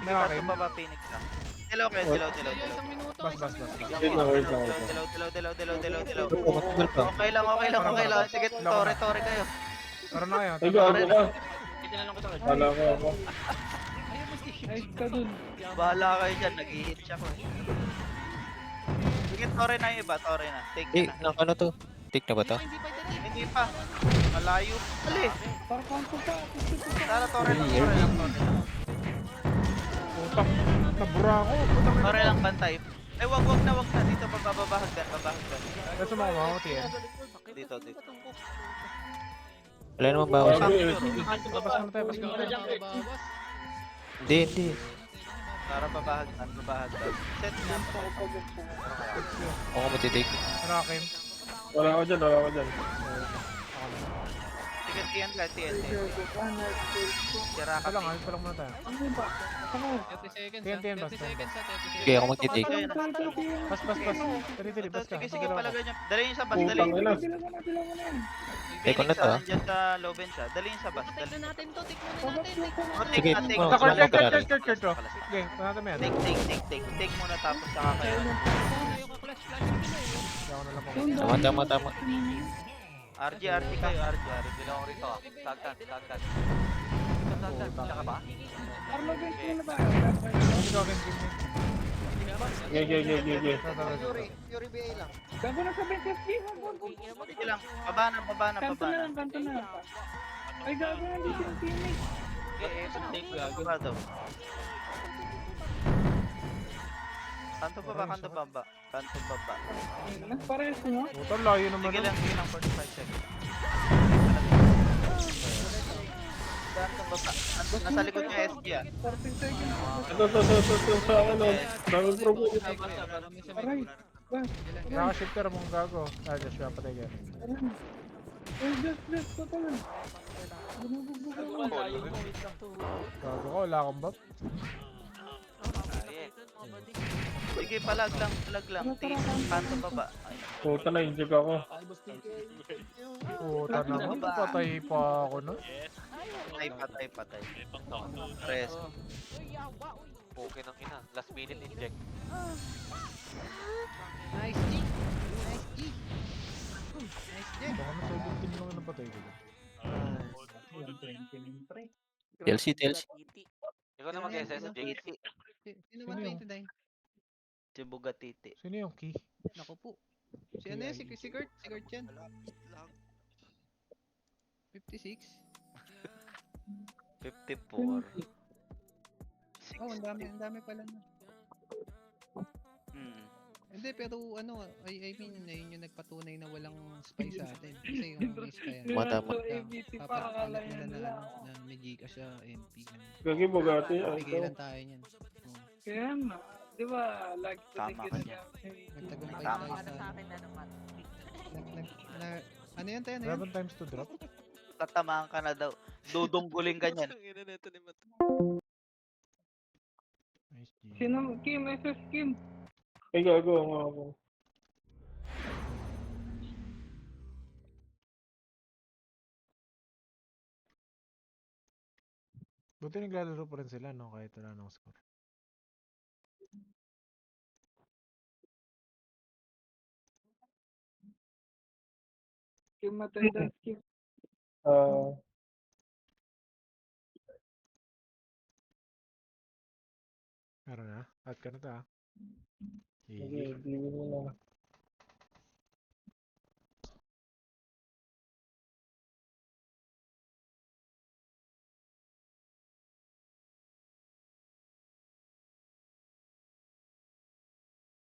Speaker 5: Kanto
Speaker 2: kayo.
Speaker 5: baba, Phoenix lang. Dilaw kayo, dilaw.
Speaker 4: Isang minuto.
Speaker 2: Bas.
Speaker 3: Wait lang.
Speaker 5: Dilaw.
Speaker 7: Matagal pa.
Speaker 5: Okay lang. Sige, tore kayo.
Speaker 2: Tara na kayo.
Speaker 3: Ay, gago ka. Kala ko ako.
Speaker 1: Ay, ka dun.
Speaker 5: Bahala kayo dyan, nag-hit siya ko eh. Sige, tore na yung iba, Take
Speaker 7: Eh,
Speaker 5: na.
Speaker 7: ano to? Take na ba to?
Speaker 5: Hindi pa. Malayo. Ali.
Speaker 1: Para kanto pa.
Speaker 5: Tara, tore lang.
Speaker 2: Putak. Nabura ako.
Speaker 5: Tore lang bantay. Eh, wag na. Dito pa babahagdan.
Speaker 2: Ito mga ako, Tiyan.
Speaker 5: Dito.
Speaker 7: Wala naman bawas.
Speaker 2: Labas mo na tayo.
Speaker 7: Hindi.
Speaker 5: Tara, babahagdan. Set na.
Speaker 7: Ako matitake.
Speaker 2: Ano, Kim?
Speaker 3: Wala ako dyan.
Speaker 5: Sige, TN ka, TN. Sira ka.
Speaker 2: Ito lang, ayos pa lang muna tayo.
Speaker 1: Ano ba? Ako.
Speaker 4: 30 seconds
Speaker 2: TN,
Speaker 4: ah. 30
Speaker 2: basta.
Speaker 4: seconds ah. 30 seconds.
Speaker 7: Sige, ako magtitake.
Speaker 2: Bas. Dali, bas ka.
Speaker 5: Sige, palagay niyo. Dali yung sa bus,
Speaker 3: Putang ina.
Speaker 1: Dilaw mo na yan.
Speaker 7: Take ko na to, ah.
Speaker 5: Nandiyan sa low bench siya. Dali yung sa bus.
Speaker 4: Take na natin to. Take muna
Speaker 1: Pabot
Speaker 4: natin.
Speaker 1: mo ko na.
Speaker 7: Sige,
Speaker 5: Take.
Speaker 7: oh,
Speaker 2: Ito,
Speaker 7: wala pa rin.
Speaker 2: Kurt. Okay, panata mo yan.
Speaker 5: Take muna tapos saka kayo.
Speaker 4: Tayo ka clash. Flashing ko na eh.
Speaker 2: Hindi ako nalang
Speaker 1: Yung
Speaker 7: Tama,
Speaker 1: dami
Speaker 7: tama,
Speaker 1: ng
Speaker 7: tama.
Speaker 1: person na yun.
Speaker 5: RG, RG kayo, RG.
Speaker 6: Hindi lang ako rito ah. Sagdan, sagdan. Ito sagdan, tsaka ba?
Speaker 1: Arlo, guys, muna tayo.
Speaker 2: Hindi ko akin game.
Speaker 3: Ge.
Speaker 1: Gago na sa benches, G. Gago.
Speaker 5: Sige lang, baba na, baba na,
Speaker 1: Kanto
Speaker 5: baba
Speaker 1: na
Speaker 5: na.
Speaker 1: lang, kanto na lang. Ay, gago na dito yung teammate.
Speaker 5: Baba daw. Kanto baba, kanto baba. Kanto baba.
Speaker 1: Ayun na, parehas mo.
Speaker 2: Puta, layo naman
Speaker 5: Sige
Speaker 2: nun.
Speaker 5: lang, 45 seconds. Kanto baba. Nasa likod niya SG ah.
Speaker 1: 40 seconds.
Speaker 3: Ito, sa ano, daming problema.
Speaker 1: Aray. Ba,
Speaker 2: Naka-shifter mong gago. Ah, Joshua, patay ka.
Speaker 1: aray. Ay, just, total. Bumubog ako.
Speaker 2: Gago ko, wala akong buff.
Speaker 5: Sige, palag lang, palag lang. Tingin, kanto baba. Ay,
Speaker 3: Puta na, injig ako.
Speaker 2: Puta naman, patay pa ako no.
Speaker 5: patay. Rest.
Speaker 6: Okay ng ina. Last minute inject.
Speaker 4: Nice G. Nice G. Nice G.
Speaker 2: Baka na 17 lang napatay ko.
Speaker 7: TLC, TLC.
Speaker 6: Ikaw na mag-SS, Jake.
Speaker 4: Sino ba
Speaker 2: Sino yun?
Speaker 4: 29?
Speaker 5: Si Bugatiti.
Speaker 2: Sino yung key?
Speaker 4: Naku po. Si ano yan? Si Kurt? Si Kurt yan. 56?
Speaker 5: 54.
Speaker 4: Oh, ang dami pala na.
Speaker 5: Hmm.
Speaker 4: Hindi, pero ano, I mean, ayun yung nagpatunay na walang spy sa atin. Kasi yung spy yan.
Speaker 7: Tama.
Speaker 1: So, ABC pa, akala
Speaker 4: Papalit nila
Speaker 1: yan
Speaker 4: na,
Speaker 1: lang.
Speaker 4: na may Gcash siya, MP.
Speaker 3: Gagi, Bugatti.
Speaker 4: Pigilan tayo niyan. Oh.
Speaker 1: Kaya nga. Di ba, like,
Speaker 5: Tama ka dyan.
Speaker 4: Nagtagumpay
Speaker 5: Tama.
Speaker 4: tayo sa... Ano yan tayo? Ano yan?
Speaker 2: 11 times to drop?
Speaker 5: Tatamaan ka na daw. Dudungguling ka niyan.
Speaker 2: Nice G.
Speaker 1: Sino? Kim, SS Kim.
Speaker 3: Ay, gago ako.
Speaker 2: Buti naglalaro pa rin sila no, kahit wala nang score.
Speaker 1: Kim attendance, Kim.
Speaker 2: Meron na? At ka na ta.
Speaker 3: Sige, bili mo na.